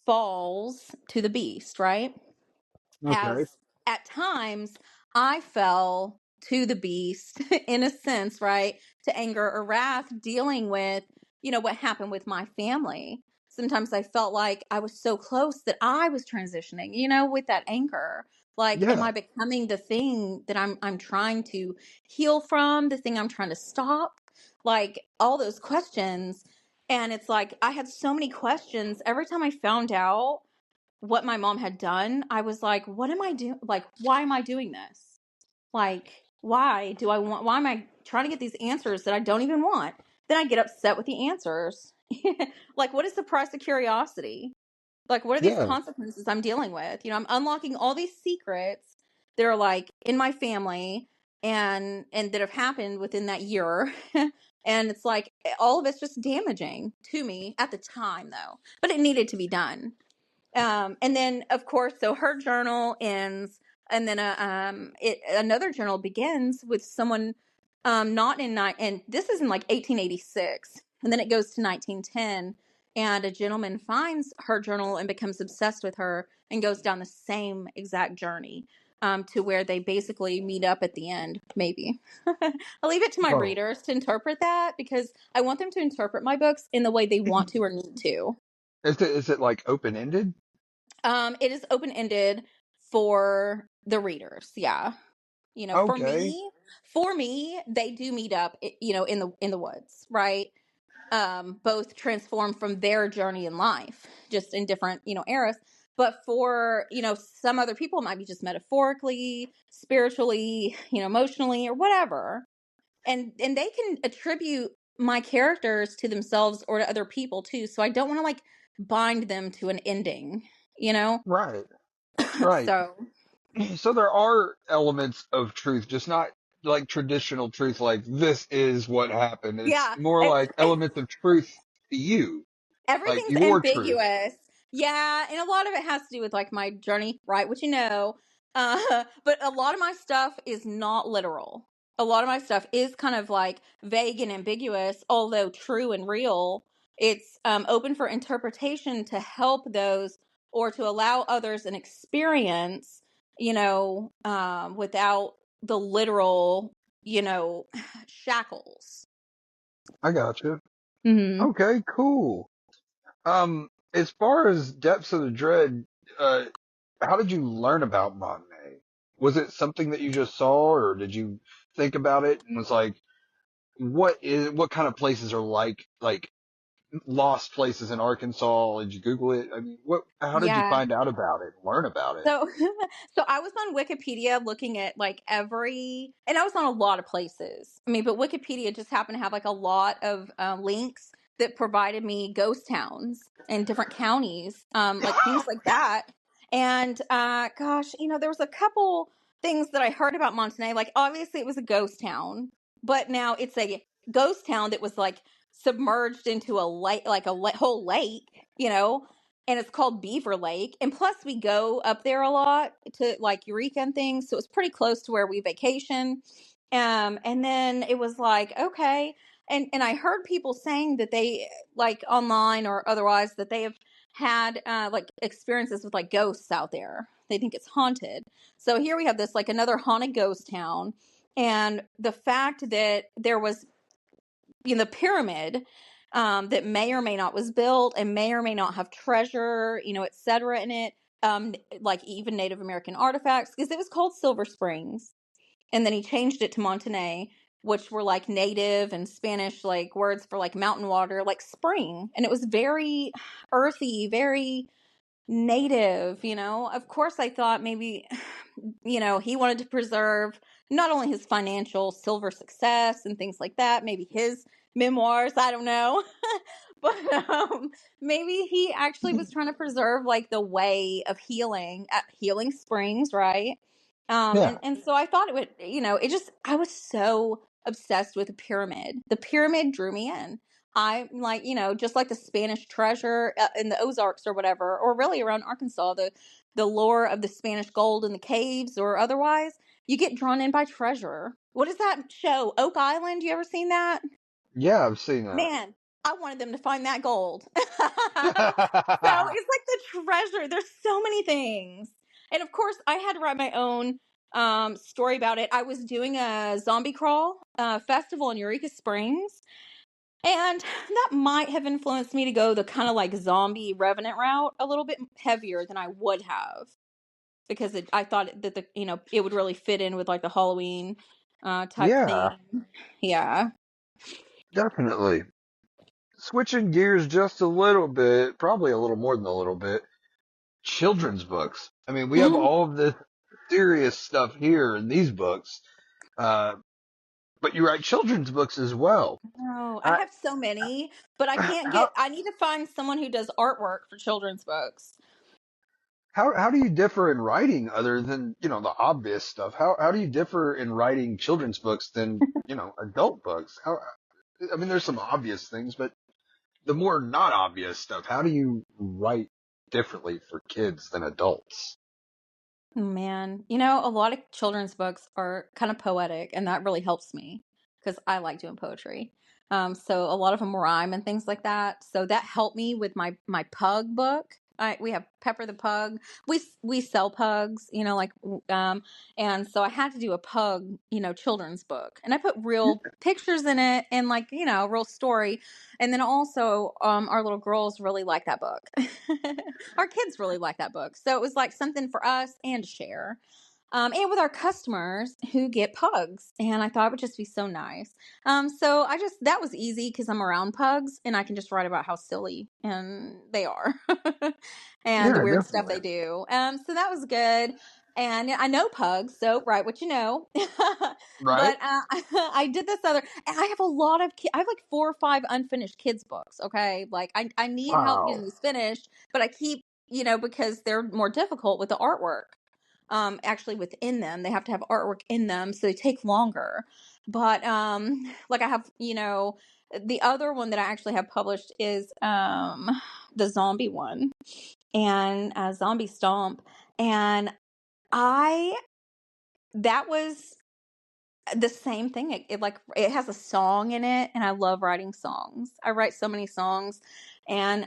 falls to the beast, right? Okay. As at times I fell to the beast in a sense, right? To anger or wrath, dealing with, what happened with my family. Sometimes I felt like I was so close that I was transitioning, with that anger. Like, am Yeah. I becoming the thing that I'm trying to heal from, the thing I'm trying to stop? Like all those questions. And it's like I had so many questions every time I found out what my mom had done. I was like, what am I doing? Like, why am I doing this? Like, why am I trying to get these answers that I don't even want? Then I get upset with the answers. Like, what is the price of curiosity? Like, what are these Yeah. consequences I'm dealing with? I'm unlocking all these secrets that are like in my family and that have happened within that year. And it's like all of it's just damaging to me at the time, though. But it needed to be done. And then, of course, so her journal ends, and then another journal begins with someone not in and this is in like 1886, and then it goes to 1910, and a gentleman finds her journal and becomes obsessed with her and goes down the same exact journey. To where they basically meet up at the end, maybe. I'll leave it to my readers to interpret that, because I want them to interpret my books in the way they want to or need to. Is it like open ended? It is open ended for the readers. Yeah, Okay. for me, they do meet up. In the woods, right? Both transform from their journey in life, just in different eras. But for some other people, it might be just metaphorically, spiritually, emotionally, or whatever. And they can attribute my characters to themselves or to other people too. So I don't want to like bind them to an ending. Right. Right. So So there are elements of truth, just not like traditional truth, like this is what happened. It's yeah, more like elements of truth to you, like everything's your truth. ambiguous. Yeah, and a lot of it has to do with like my journey, right? Which but a lot of my stuff is not literal. A lot of my stuff is kind of like vague and ambiguous, although true and real. It's open for interpretation to help those or to allow others an experience, without the literal, shackles. I got you. Mm-hmm. Okay, cool. As far as Depths of the Dread, how did you learn about Montaigne? Was it something that you just saw, or did you think about it and was like, what kind of places are like lost places in Arkansas? Did you Google it? I mean, how did you Yeah. find out about it, learn about it? So, so I was on Wikipedia looking at like and I was on a lot of places. I mean, but Wikipedia just happened to have like a lot of links that provided me ghost towns in different counties, like things like that. And gosh, there was a couple things that I heard about Montenay. Like, obviously, it was a ghost town, but now it's a ghost town that was like submerged into a lake, like whole lake, and it's called Beaver Lake. And plus, we go up there a lot to like Eureka and things, so it's pretty close to where we vacation. And then it was like, okay, and I heard people saying that they, like online or otherwise, that they have had like experiences with like ghosts out there. They think it's haunted. So here we have this like another haunted ghost town, and the fact that there was the pyramid that may or may not was built and may or may not have treasure, et cetera, in it. Like even Native American artifacts, because it was called Silver Springs, and then he changed it to Montenay, which were like native and Spanish like words for like mountain water, like spring, and it was very earthy, very native. Of course, I thought maybe he wanted to preserve not only his financial silver success and things like that, maybe his memoirs, I don't know, but maybe he actually was trying to preserve like the way of healing at Healing Springs, right? Yeah. And so I thought it would, I was so obsessed with the pyramid. The pyramid drew me in. I'm like, just like the Spanish treasure in the Ozarks or whatever, or really around Arkansas, the lore of the Spanish gold in the caves or otherwise, you get drawn in by treasure. What is that show? Oak Island? You ever seen that? Yeah, I've seen that. Man, I wanted them to find that gold. So it's like the treasure. There's so many things. And of course, I had to write my own story about it. I was doing a zombie crawl festival in Eureka Springs. And that might have influenced me to go the kind of like zombie revenant route a little bit heavier than I would have. Because I thought that it would really fit in with like the Halloween type Yeah, thing. Yeah. definitely. Switching gears just a little bit, probably a little more than a little bit. Children's books. I mean, we have all of this serious stuff here in these books, but you write children's books as well. Oh, I Uh, have so many, but how I need to find someone who does artwork for children's books. how do you differ in writing other than the obvious stuff? How do you differ in writing children's books than adult books? How I mean, there's some obvious things, but the more not obvious stuff, how do you write differently for kids than adults? Man, you know, a lot of children's books are kind of poetic, and that really helps me because I like doing poetry. So a lot of them rhyme and things like that. So that helped me with my pug book. We have Pepper the pug. We sell pugs, you know, like and so I had to do a pug, you know, children's book, and I put real pictures in it and like you know, real story. And then also, our little girls really like that book. Our kids really like that book. So it was like something for us and to share. And with our customers who get pugs. And I thought it would just be so nice. So that was easy because I'm around pugs and I can just write about how silly and they are and the Yeah, weird stuff definitely. they do. So that was good. And I know pugs, so write what you know. Right? But I did this other, and I have a lot of, I have like 4 or 5 unfinished kids books. Okay. Like I need help getting Wow. these finished, but I keep, you know, because they're more difficult with the artwork. Actually within them, they have to have artwork in them, so they take longer. But like I have, you know, the other one that I actually have published is the zombie one and Zombie Stomp, and I that was the same thing. It has a song in it, and I love writing songs. I write so many songs, and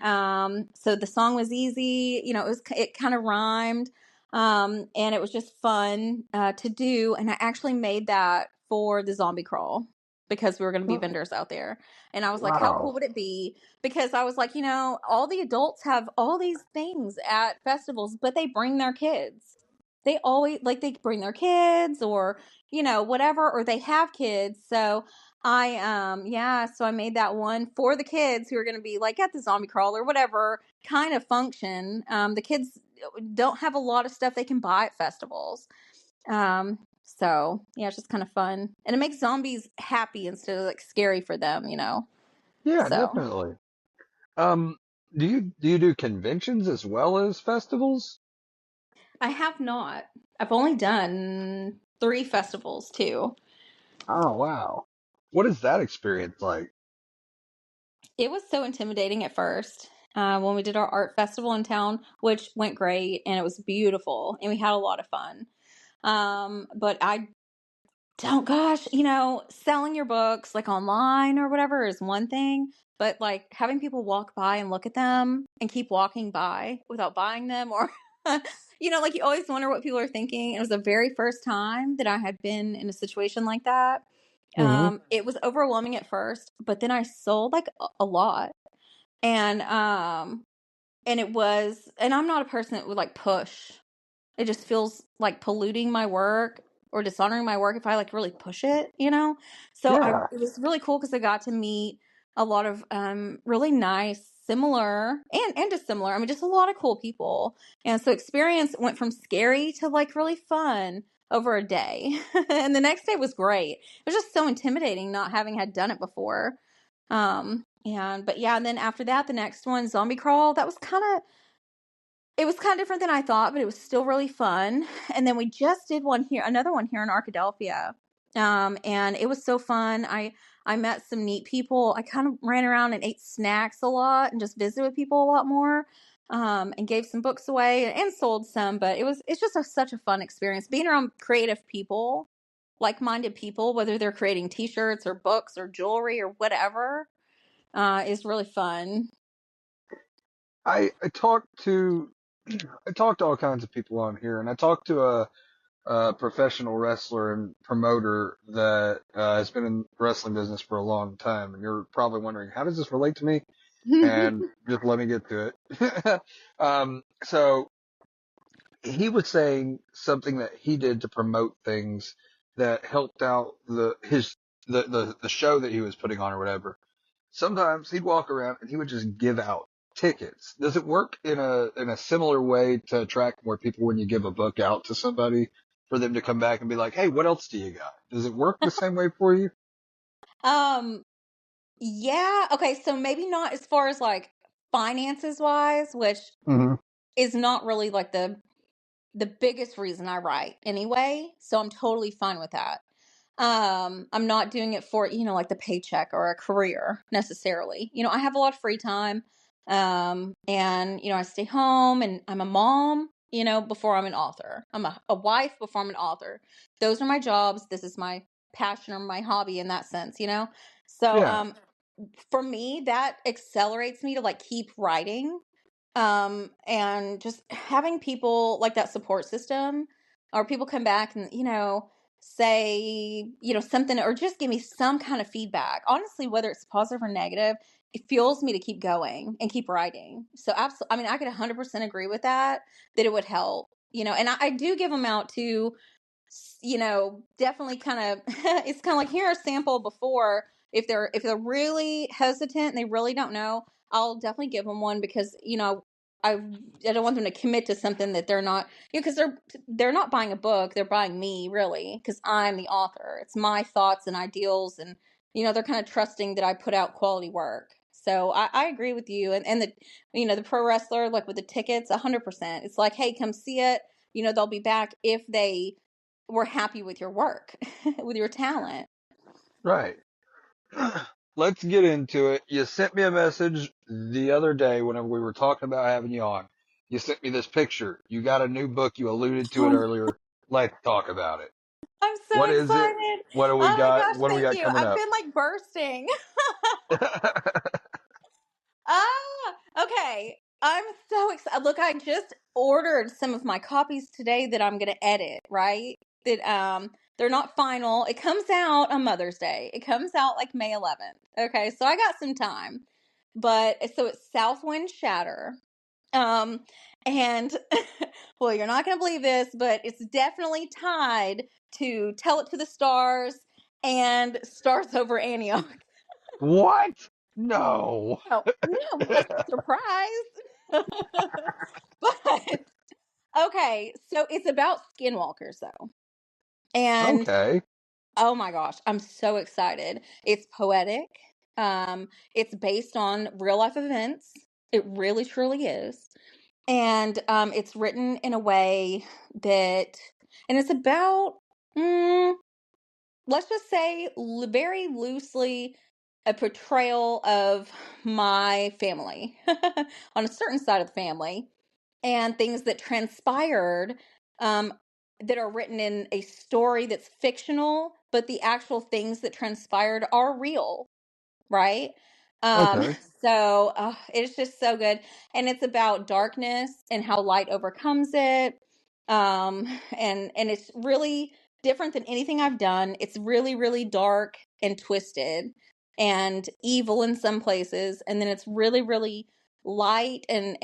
so the song was easy. You know, it kind of rhymed, and it was just fun to do. And I actually made that for the zombie crawl because we were going to be vendors out there, and I was like, how cool Wow. would it be? Because I was like, you know, all the adults have all these things at festivals, but they bring their kids. They always like they bring their kids or you know, whatever, or they have kids. So so I made that one for the kids who are going to be like at the zombie crawl or whatever kind of function. The kids don't have a lot of stuff they can buy at festivals. So yeah, it's just kind of fun. And it makes zombies happy instead of like scary for them, you know. Yeah, So definitely. Um, do you do conventions as well as festivals? I have not. I've only done 3 festivals too. Oh, wow. What is that experience like? It was so intimidating at first when we did our art festival in town, which went great and it was beautiful and we had a lot of fun. But I don't, gosh, you know, selling your books like online or whatever is one thing, but like having people walk by and look at them and keep walking by without buying them or, you know, like you always wonder what people are thinking. It was the very first time that I had been in a situation like that. Hmm. It was overwhelming at first, but then I sold like a lot. And it was, and I'm not a person that would like push. It just feels like polluting my work or dishonoring my work if I like really push it, you know? So Yeah. it was really cool because I got to meet a lot of really nice, similar and dissimilar. I mean, just a lot of cool people. And so experience went from scary to like really fun over a day. And the next day was great. It was just so intimidating not having had done it before. But yeah, and then after that, the next one, Zombie Crawl, it was kind of different than I thought, but it was still really fun. And then we just did another one here in Arkadelphia. And it was so fun. I met some neat people. I kind of ran around and ate snacks a lot and just visited with people a lot more. And gave some books away and sold some, but it's just such a fun experience being around creative people, like-minded people, whether they're creating t-shirts or books or jewelry or whatever, is really fun. I talked to I talked to all kinds of people on here, and I talked to a professional wrestler and promoter that has been in the wrestling business for a long time. And you're probably wondering, how does this relate to me? And just let me get to it. So he was saying something that he did to promote things that helped out the show that he was putting on or whatever. Sometimes he'd walk around and he would just give out tickets. Does it work in a similar way to attract more people when you give a book out to somebody for them to come back and be like, "Hey, what else do you got?" Does it work the same way for you? um, Yeah. Okay. So maybe not as far as like finances wise, which Hmm. is not really like the biggest reason I write anyway. So I'm totally fine with that. I'm not doing it for, like the paycheck or a career necessarily. I have a lot of free time. And, I stay home and I'm a mom, before I'm an author. I'm a wife before I'm an author. Those are my jobs. This is my passion or my hobby in that sense. So, Yeah. for me, that accelerates me to like keep writing. And just having people like that support system, or people come back and, say, something, or just give me some kind of feedback. Honestly, whether it's positive or negative, it fuels me to keep going and keep writing. So absolutely, I mean, I could 100% agree with that it would help, and I do give them out to, definitely kind of, it's kind of like, here a sample before, if they're really hesitant and they really don't know, I'll definitely give them one, because, I don't want them to commit to something that they're not, because they're not buying a book, they're buying me, really, because I'm the author. It's my thoughts and ideals, and they're kind of trusting that I put out quality work. So I agree with you, and the pro wrestler, like with the tickets, 100%. It's like, hey, come see it. They'll be back if they were happy with your work, with your talent. Right. Let's get into it. You sent me a message the other day whenever we were talking about having you on. You sent me this picture. You got a new book. You alluded to it earlier. Let's talk about it. I'm so What is it? excited. What do we Oh my got? gosh, What do we thank got you. coming I've up? been like bursting. Okay. I'm so excited. Look, I just ordered some of my copies today that I'm gonna edit, right? That they're not final. It comes out on Mother's Day. It comes out like May 11th. Okay, so I got some time. But so it's Southwind Shatter. Um and well, you're not gonna believe this, but it's definitely tied to Tell It to the Stars and Stars Over Antioch. What? No. Oh, no, that's a surprise. But okay, so it's about skinwalkers though. And Okay. oh my gosh, I'm so excited. It's poetic. It's based on real life events. It really truly is. And it's written in a way that, and it's about, let's just say, very loosely, a portrayal of my family on a certain side of the family, and things that transpired, um, that are written in a story that's fictional, but the actual things that transpired are real, right? Um, Okay. so it's just so good, and it's about darkness and how light overcomes it. And it's really different than anything I've done. It's really, really dark and twisted and evil in some places, and then it's really, really light and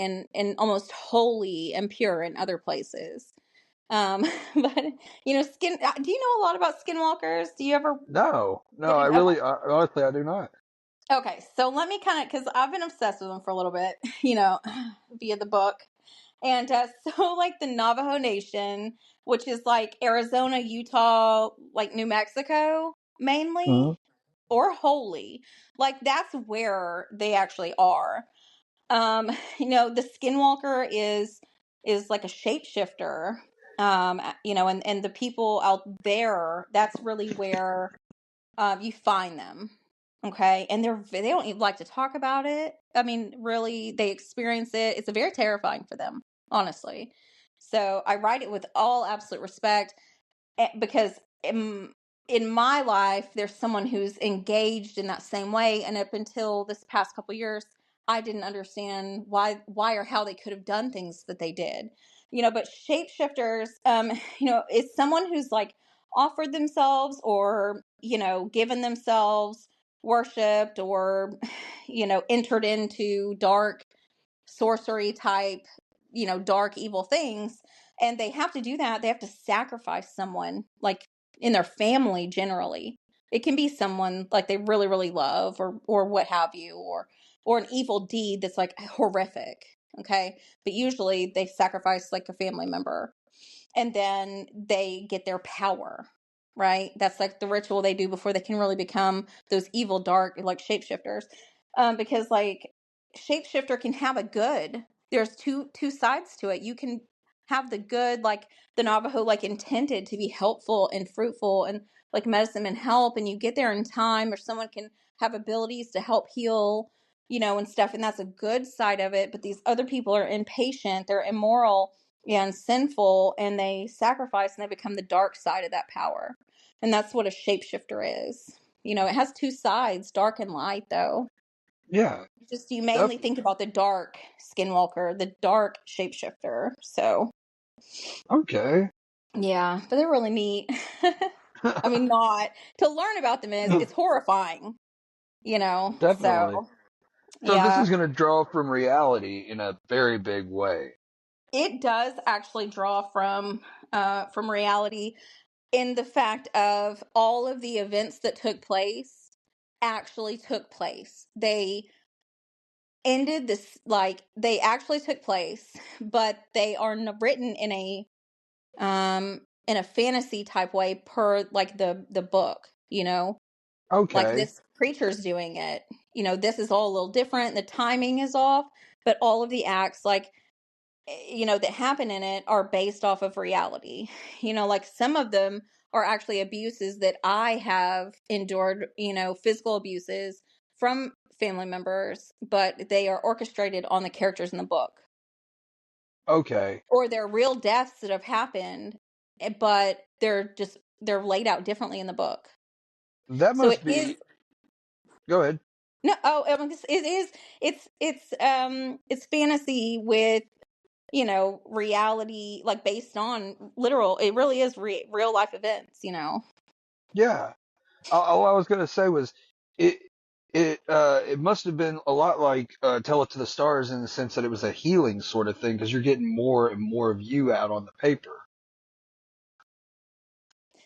almost holy and pure in other places. But skin. Do you know a lot about skinwalkers? Do you ever No. No, get I in? Okay. really, honestly, I do not. Okay, so let me kind of, because I've been obsessed with them for a little bit, via the book. And so, like, the Navajo Nation, which is like Arizona, Utah, like New Mexico mainly, Hmm. or wholly, like, that's where they actually are. The Skinwalker is like a shapeshifter. And the people out there, that's really where you find them. Okay, and they don't even like to talk about it. I mean, really, they experience it. It's very terrifying for them, honestly. So I write it with all absolute respect, because in my life, there's someone who's engaged in that same way, and up until this past couple years, I didn't understand why or how they could have done things that they did. But shapeshifters, is someone who's like offered themselves, or given themselves, worshipped, or entered into dark sorcery type, dark evil things. And they have to do that. They have to sacrifice someone, like, in their family. Generally, it can be someone like they really, really love, or what have you, or an evil deed that's like horrific. Okay, but usually they sacrifice like a family member, and then they get their power, right? That's like the ritual they do before they can really become those evil, dark, like, shapeshifters. Because, like, shapeshifter can have a good, there's two sides to it. You can have the good, like the Navajo like intended to be helpful and fruitful and like medicine and help, and you get there in time, or someone can have abilities to help heal, and stuff, and that's a good side of it. But these other people are impatient, they're immoral and sinful, and they sacrifice and they become the dark side of that power. And that's what a shapeshifter is. It has two sides, dark and light, though. Yeah. Just you mainly think about the dark skinwalker, the dark shapeshifter. So Okay. yeah, but they're really neat. I mean, not to learn about them is it's horrifying, Definitely. So this yeah. is going to draw from reality in a very big way. It does actually draw from reality, in the fact of all of the events that took place actually took place. They ended this, like, they actually took place, but they are written in a fantasy type way, per like the book, like Okay. this creature's doing it. This is all a little different, the timing is off, but all of the acts, like, that happen in it are based off of reality. Like some of them are actually abuses that I have endured, physical abuses from family members, but they are orchestrated on the characters in the book. Okay. Or they're real deaths that have happened, but they're laid out differently in the book. That So must it is. be. Go ahead. No, it's fantasy with, reality, like based on literal. It really is real life events. Yeah. All I was going to say was it. It must have been a lot like Tell It to the Stars, in the sense that it was a healing sort of thing, because you're getting more and more of you out on the paper.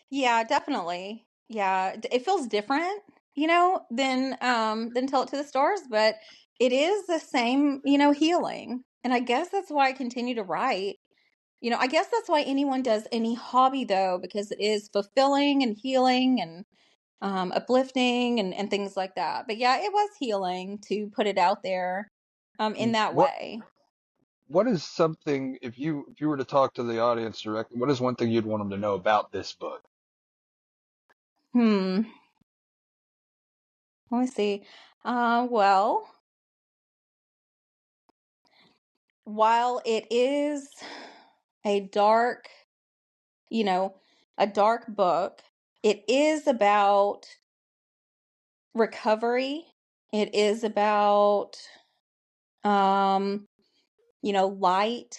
Yeah, definitely. Yeah, it feels different, than Tell It to the Stars, but it is the same, healing. And I guess that's why I continue to write. I guess that's why anyone does any hobby, though, because it is fulfilling and healing and uplifting and things like that. But yeah, it was healing to put it out there in that What way. What is something, if you were to talk to the audience directly, what is one thing you'd want them to know about this book? Let me see. Well, while it is a dark, you know, a dark book, it is about recovery. It is about, light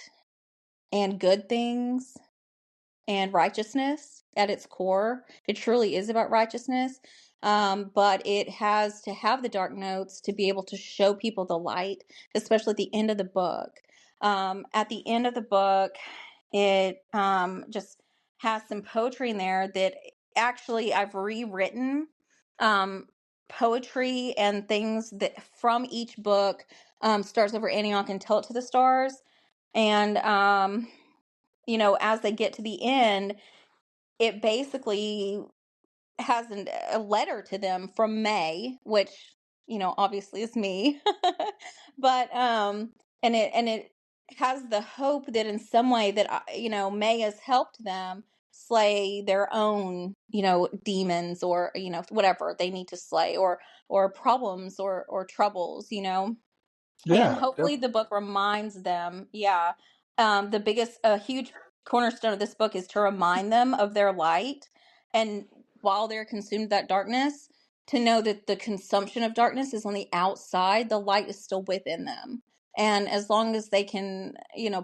and good things and righteousness at its core. It truly is about righteousness. But it has to have the dark notes to be able to show people the light, especially at the end of the book. At the end of the book, it just has some poetry in there that actually I've rewritten, poetry and things that from each book, Stars Over Antioch and Tell It to the Stars. And, as they get to the end, it basically has a letter to them from May, which, obviously is me. But, and it has the hope that in some way that, May has helped them slay their own, demons, or, whatever they need to slay, or problems, or troubles, and Yeah, hopefully the book reminds them. Yeah. A huge cornerstone of this book is to remind them of their light. And while they're consumed that darkness, to know that the consumption of darkness is on the outside, the light is still within them. And as long as they can,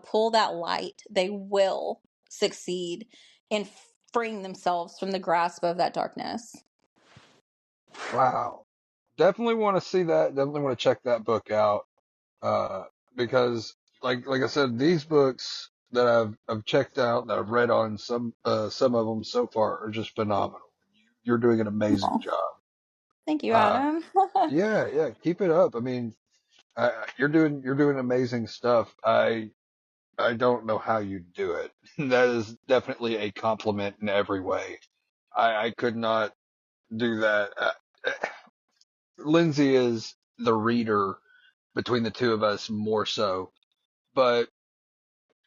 pull that light, they will succeed in freeing themselves from the grasp of that darkness. wow. Definitely want to see that. Definitely want to check that book out. Because like I said, these books that I've checked out, that I've read on, some of them so far are just phenomenal. You're doing an amazing Oh, job. thank you, Uh, Adam. yeah, keep it up. I mean, you're doing amazing stuff. I don't know how you do it. That is definitely a compliment in every way. I could not do that. Lindsay is the reader between the two of us more so, but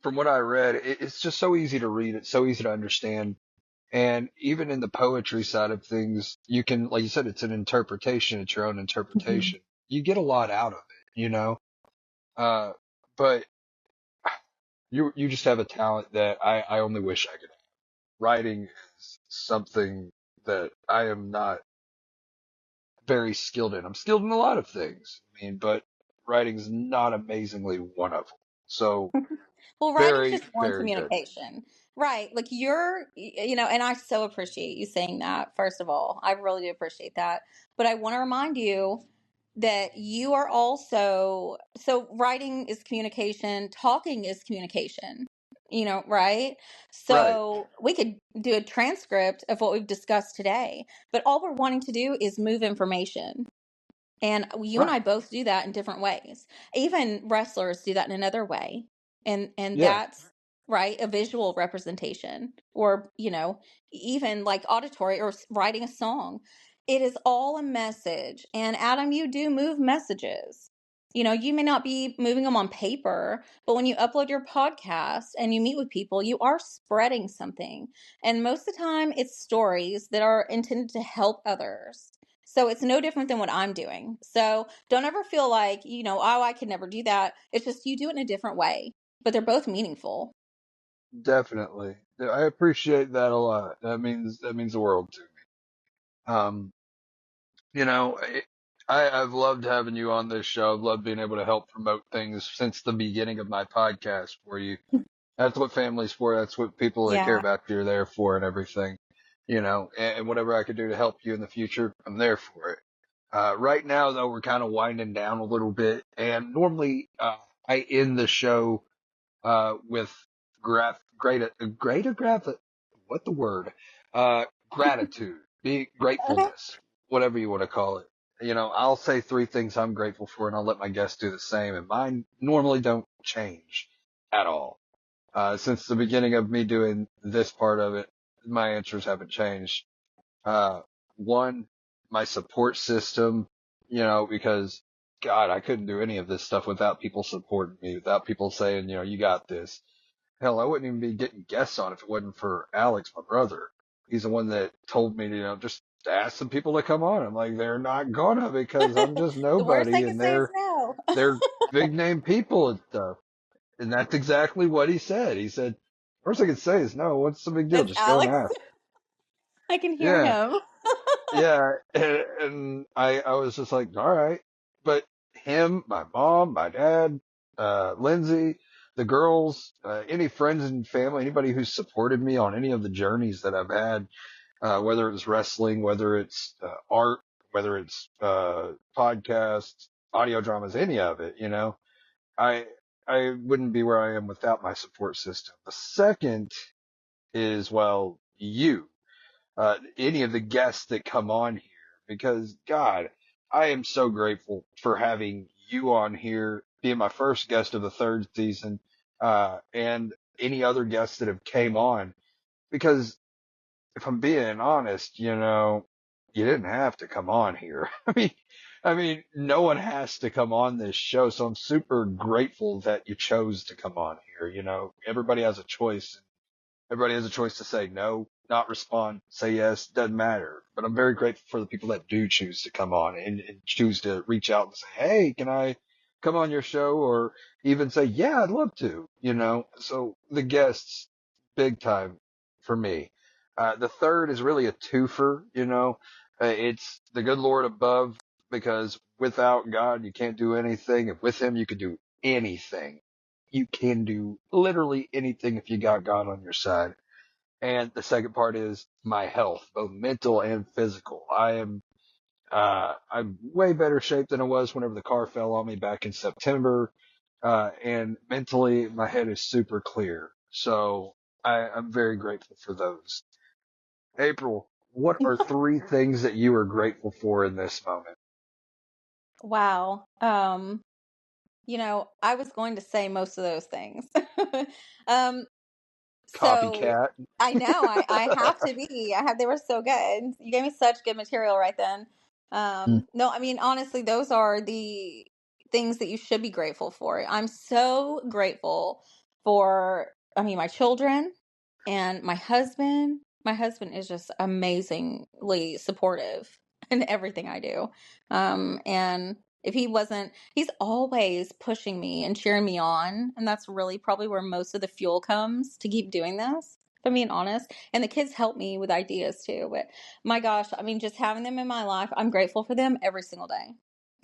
from what I read, it's just so easy to read. It's so easy to understand. And even in the poetry side of things, you can, like you said, it's an interpretation. It's your own interpretation. You get a lot out of it, you know? But you just have a talent that I only wish I could have. Writing is something that I am not very skilled in. I'm skilled in a lot of things. I mean, but writing's not amazingly one of them. So Well, writing's very, just one very good. communication, right? Like and I so appreciate you saying that, first of all. I really do appreciate that. But I want to remind you that you are also, so writing is communication, talking is communication, right? Right. So we could do a transcript of what we've discussed today, but all we're wanting to do is move information. And you and Right. I both do that in different ways. Even wrestlers do that in another way. And Yeah. that's right, a visual representation, or, even like auditory or writing a song. It is all a message. And Adam, you do move messages. You may not be moving them on paper, but when you upload your podcast and you meet with people, you are spreading something. And most of the time, it's stories that are intended to help others. So it's no different than what I'm doing. So don't ever feel like, oh, I could never do that. It's just you do it in a different way, but they're both meaningful. Definitely. I appreciate that a lot. That means the world to me. You know, I've loved having you on this show. I've loved being able to help promote things since the beginning of my podcast for you. That's what family's for. That's what people that care Yeah. about you are there for and everything. And whatever I could do to help you in the future, I'm there for it. Right now, though, we're kind of winding down a little bit. And normally, I end the show with what the word? Gratitude, Okay. gratefulness, whatever you want to call it. I'll say three things I'm grateful for, and I'll let my guests do the same. And mine normally don't change at all. Since the beginning of me doing this part of it, my answers haven't changed. One, my support system, because God, I couldn't do any of this stuff without people supporting me, without people saying, you got this. Hell, I wouldn't even be getting guests on if it wasn't for Alex, my brother. He's the one that told me to, just ask some people to come on. I'm like, they're not gonna because I'm just The worst they nobody can and say is they're, no. they're big name people and stuff. And that's exactly what he said. He said, worst I could say is no, what's the big deal? That's Just go and Alex. ask. I can hear Yeah. him. Yeah. And I was just like, all right. But him, my mom, my dad, Lindsay, the girls, any friends and family, anybody who's supported me on any of the journeys that I've had, whether it's wrestling, whether it's art, whether it's podcasts, audio dramas, any of it, I I wouldn't be where I am without my support system. The second is, well, you, any of the guests that come on here, because God, I am so grateful for having you on here, being my first guest of the third season, and any other guests that have came on, because if I'm being honest, you didn't have to come on here. I mean, no one has to come on this show, so I'm super grateful that you chose to come on here. Everybody has a choice. Everybody has a choice to say no, not respond, say yes, doesn't matter. But I'm very grateful for the people that do choose to come on and choose to reach out and say, hey, can I come on your show? Or even say, yeah, I'd love to, So the guests, big time for me. The third is really a twofer, it's the good Lord above, because without God, you can't do anything. And with him, you can do anything. You can do literally anything if you got God on your side. And the second part is my health, both mental and physical. I'm way better shape than I was whenever the car fell on me back in September. And mentally, my head is super clear. So I'm very grateful for those. April, what are three things that you are grateful for in this moment? Wow. I was going to say most of those things. um, so Copycat. I know I have to be. They were so good. You gave me such good material right then. No, I mean, honestly, those are the things that you should be grateful for. I'm so grateful for, I mean, my children and my husband. My husband is just amazingly supportive in everything I do. And if he wasn't, he's always pushing me and cheering me on. And that's really probably where most of the fuel comes to keep doing this, if I'm being honest. And the kids help me with ideas too. But my gosh, I mean, just having them in my life, I'm grateful for them every single day.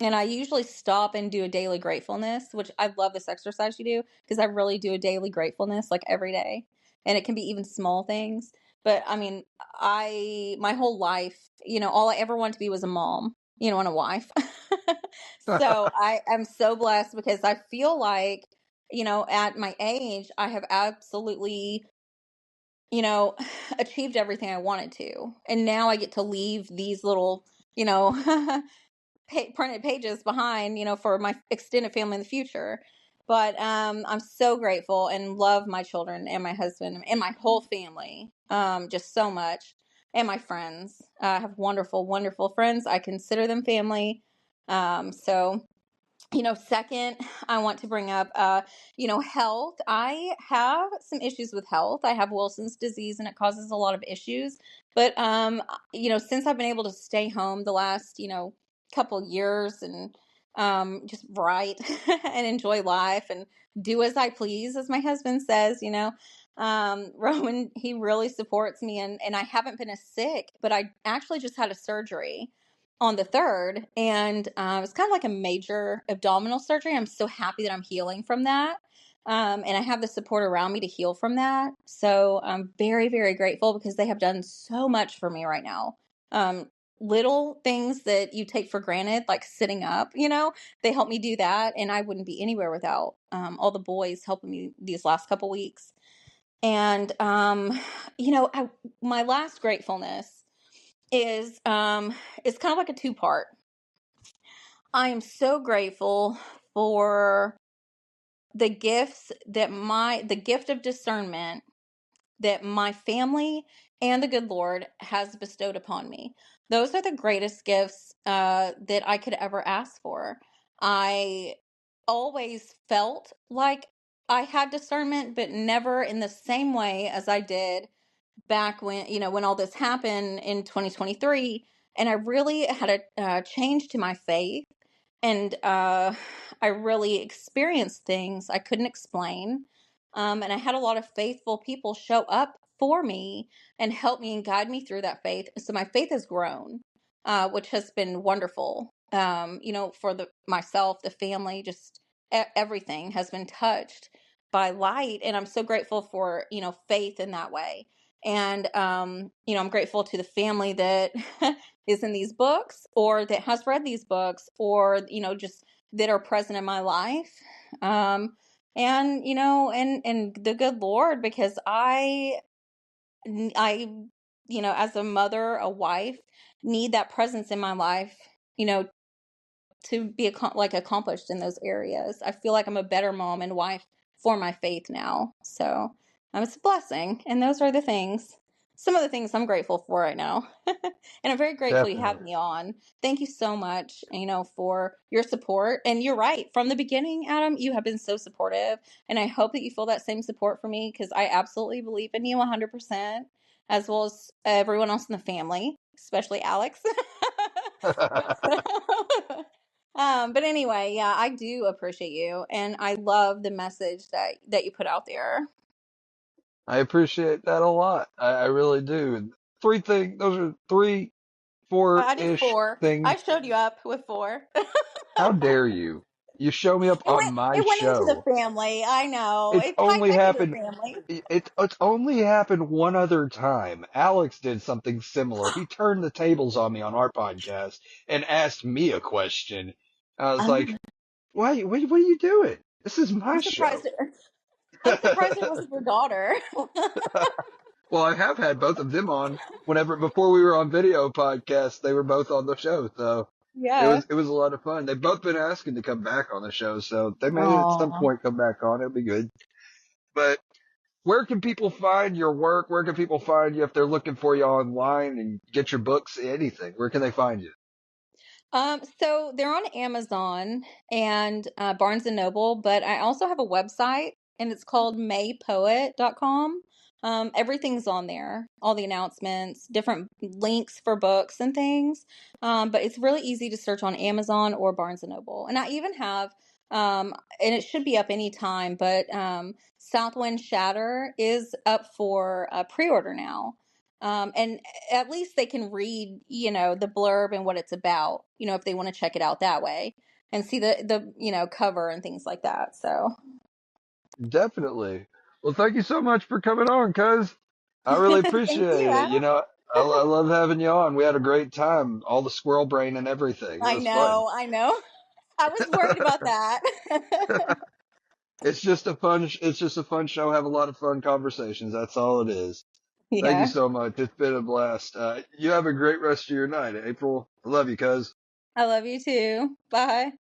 And I usually stop and do a daily gratefulness, which I love this exercise you do because I really do a daily gratefulness like every day. And it can be even small things. But I mean, my whole life, all I ever wanted to be was a mom, and a wife. So I am so blessed because I feel like, at my age, I have absolutely, achieved everything I wanted to. And now I get to leave these little, printed pages behind, for my extended family in the future. But I'm so grateful and love my children and my husband and my whole family just so much. And my friends. I have wonderful, wonderful friends. I consider them family. So second, I want to bring up, health. I have some issues with health. I have Wilson's disease and it causes a lot of issues. But, since I've been able to stay home the last, couple years and just write and enjoy life and do as I please, as my husband says, Roman, he really supports me and I haven't been as sick, but I actually just had a surgery on the 3rd, and it was kind of like a major abdominal surgery. I'm so happy that I'm healing from that. And I have the support around me to heal from that. So I'm very, very grateful because they have done so much for me right now. Little things that you take for granted, like sitting up, they help me do that. And I wouldn't be anywhere without all the boys helping me these last couple weeks. And, my last gratefulness is kind of like a 2-part. I am so grateful for the gifts the gift of discernment that my family and the good Lord has bestowed upon me. Those are the greatest gifts that I could ever ask for. I always felt like I had discernment, but never in the same way as I did back when, when all this happened in 2023. And I really had a change to my faith. And I really experienced things I couldn't explain. And I had a lot of faithful people show up for me and help me and guide me through that faith. So my faith has grown, which has been wonderful. For myself, the family, just everything has been touched by light. And I'm so grateful for, faith in that way. And, I'm grateful to the family that is in these books or that has read these books or, just that are present in my life. And the good Lord, because I, as a mother, a wife, need that presence in my life, to be accomplished in those areas. I feel like I'm a better mom and wife for my faith now. So it's a blessing. And those are some of the things I'm grateful for right now. And I'm very grateful you have me on. Thank you so much, for your support. And you're right. From the beginning, Adam, you have been so supportive. And I hope that you feel that same support for me because I absolutely believe in you 100%, as well as everyone else in the family, especially Alex. But anyway, yeah, I do appreciate you, and I love the message that you put out there. I appreciate that a lot. I really do. Those are 3, I did 4-ish 4. I things. showed you up with 4. How dare you? You show me up on my It went into the show. family. I know. It's It tied only back into the happened. family. It's only happened one other time. Alex did something similar. He turned the tables on me on our podcast and asked me a question. I was like, "Why? What are you doing? This is my show." I'm surprised it wasn't your daughter. Well, I have had both of them on before we were on video podcast. They were both on the show, so Yeah. it was a lot of fun. They've both been asking to come back on the show, so they may at some Aw. point come back on. It'll be good. But where can people find your work? Where can people find you if they're looking for you online and get your books? Anything? Where can they find you? So they're on Amazon and Barnes and Noble, but I also have a website. and it's called maypoet.com. Everything's on there, all the announcements, different links for books and things. But it's really easy to search on Amazon or Barnes & Noble. And I even have, and it should be up anytime, but Southwind Shatter is up for a pre-order now. And at least they can read, the blurb and what it's about, if they want to check it out that way and see the cover and things like that. So Definitely. Well, thank you so much for coming on, cuz. I really thank you, appreciate it. Adam. I love having you on. We had a great time. All the squirrel brain and everything. It I was fun. know. I was worried about that. It's just a fun show. Have a lot of fun conversations. That's all it is. Thank you Yeah. so much. It's been a blast. You have a great rest of your night, April. I love you, cuz. I love you too. Bye.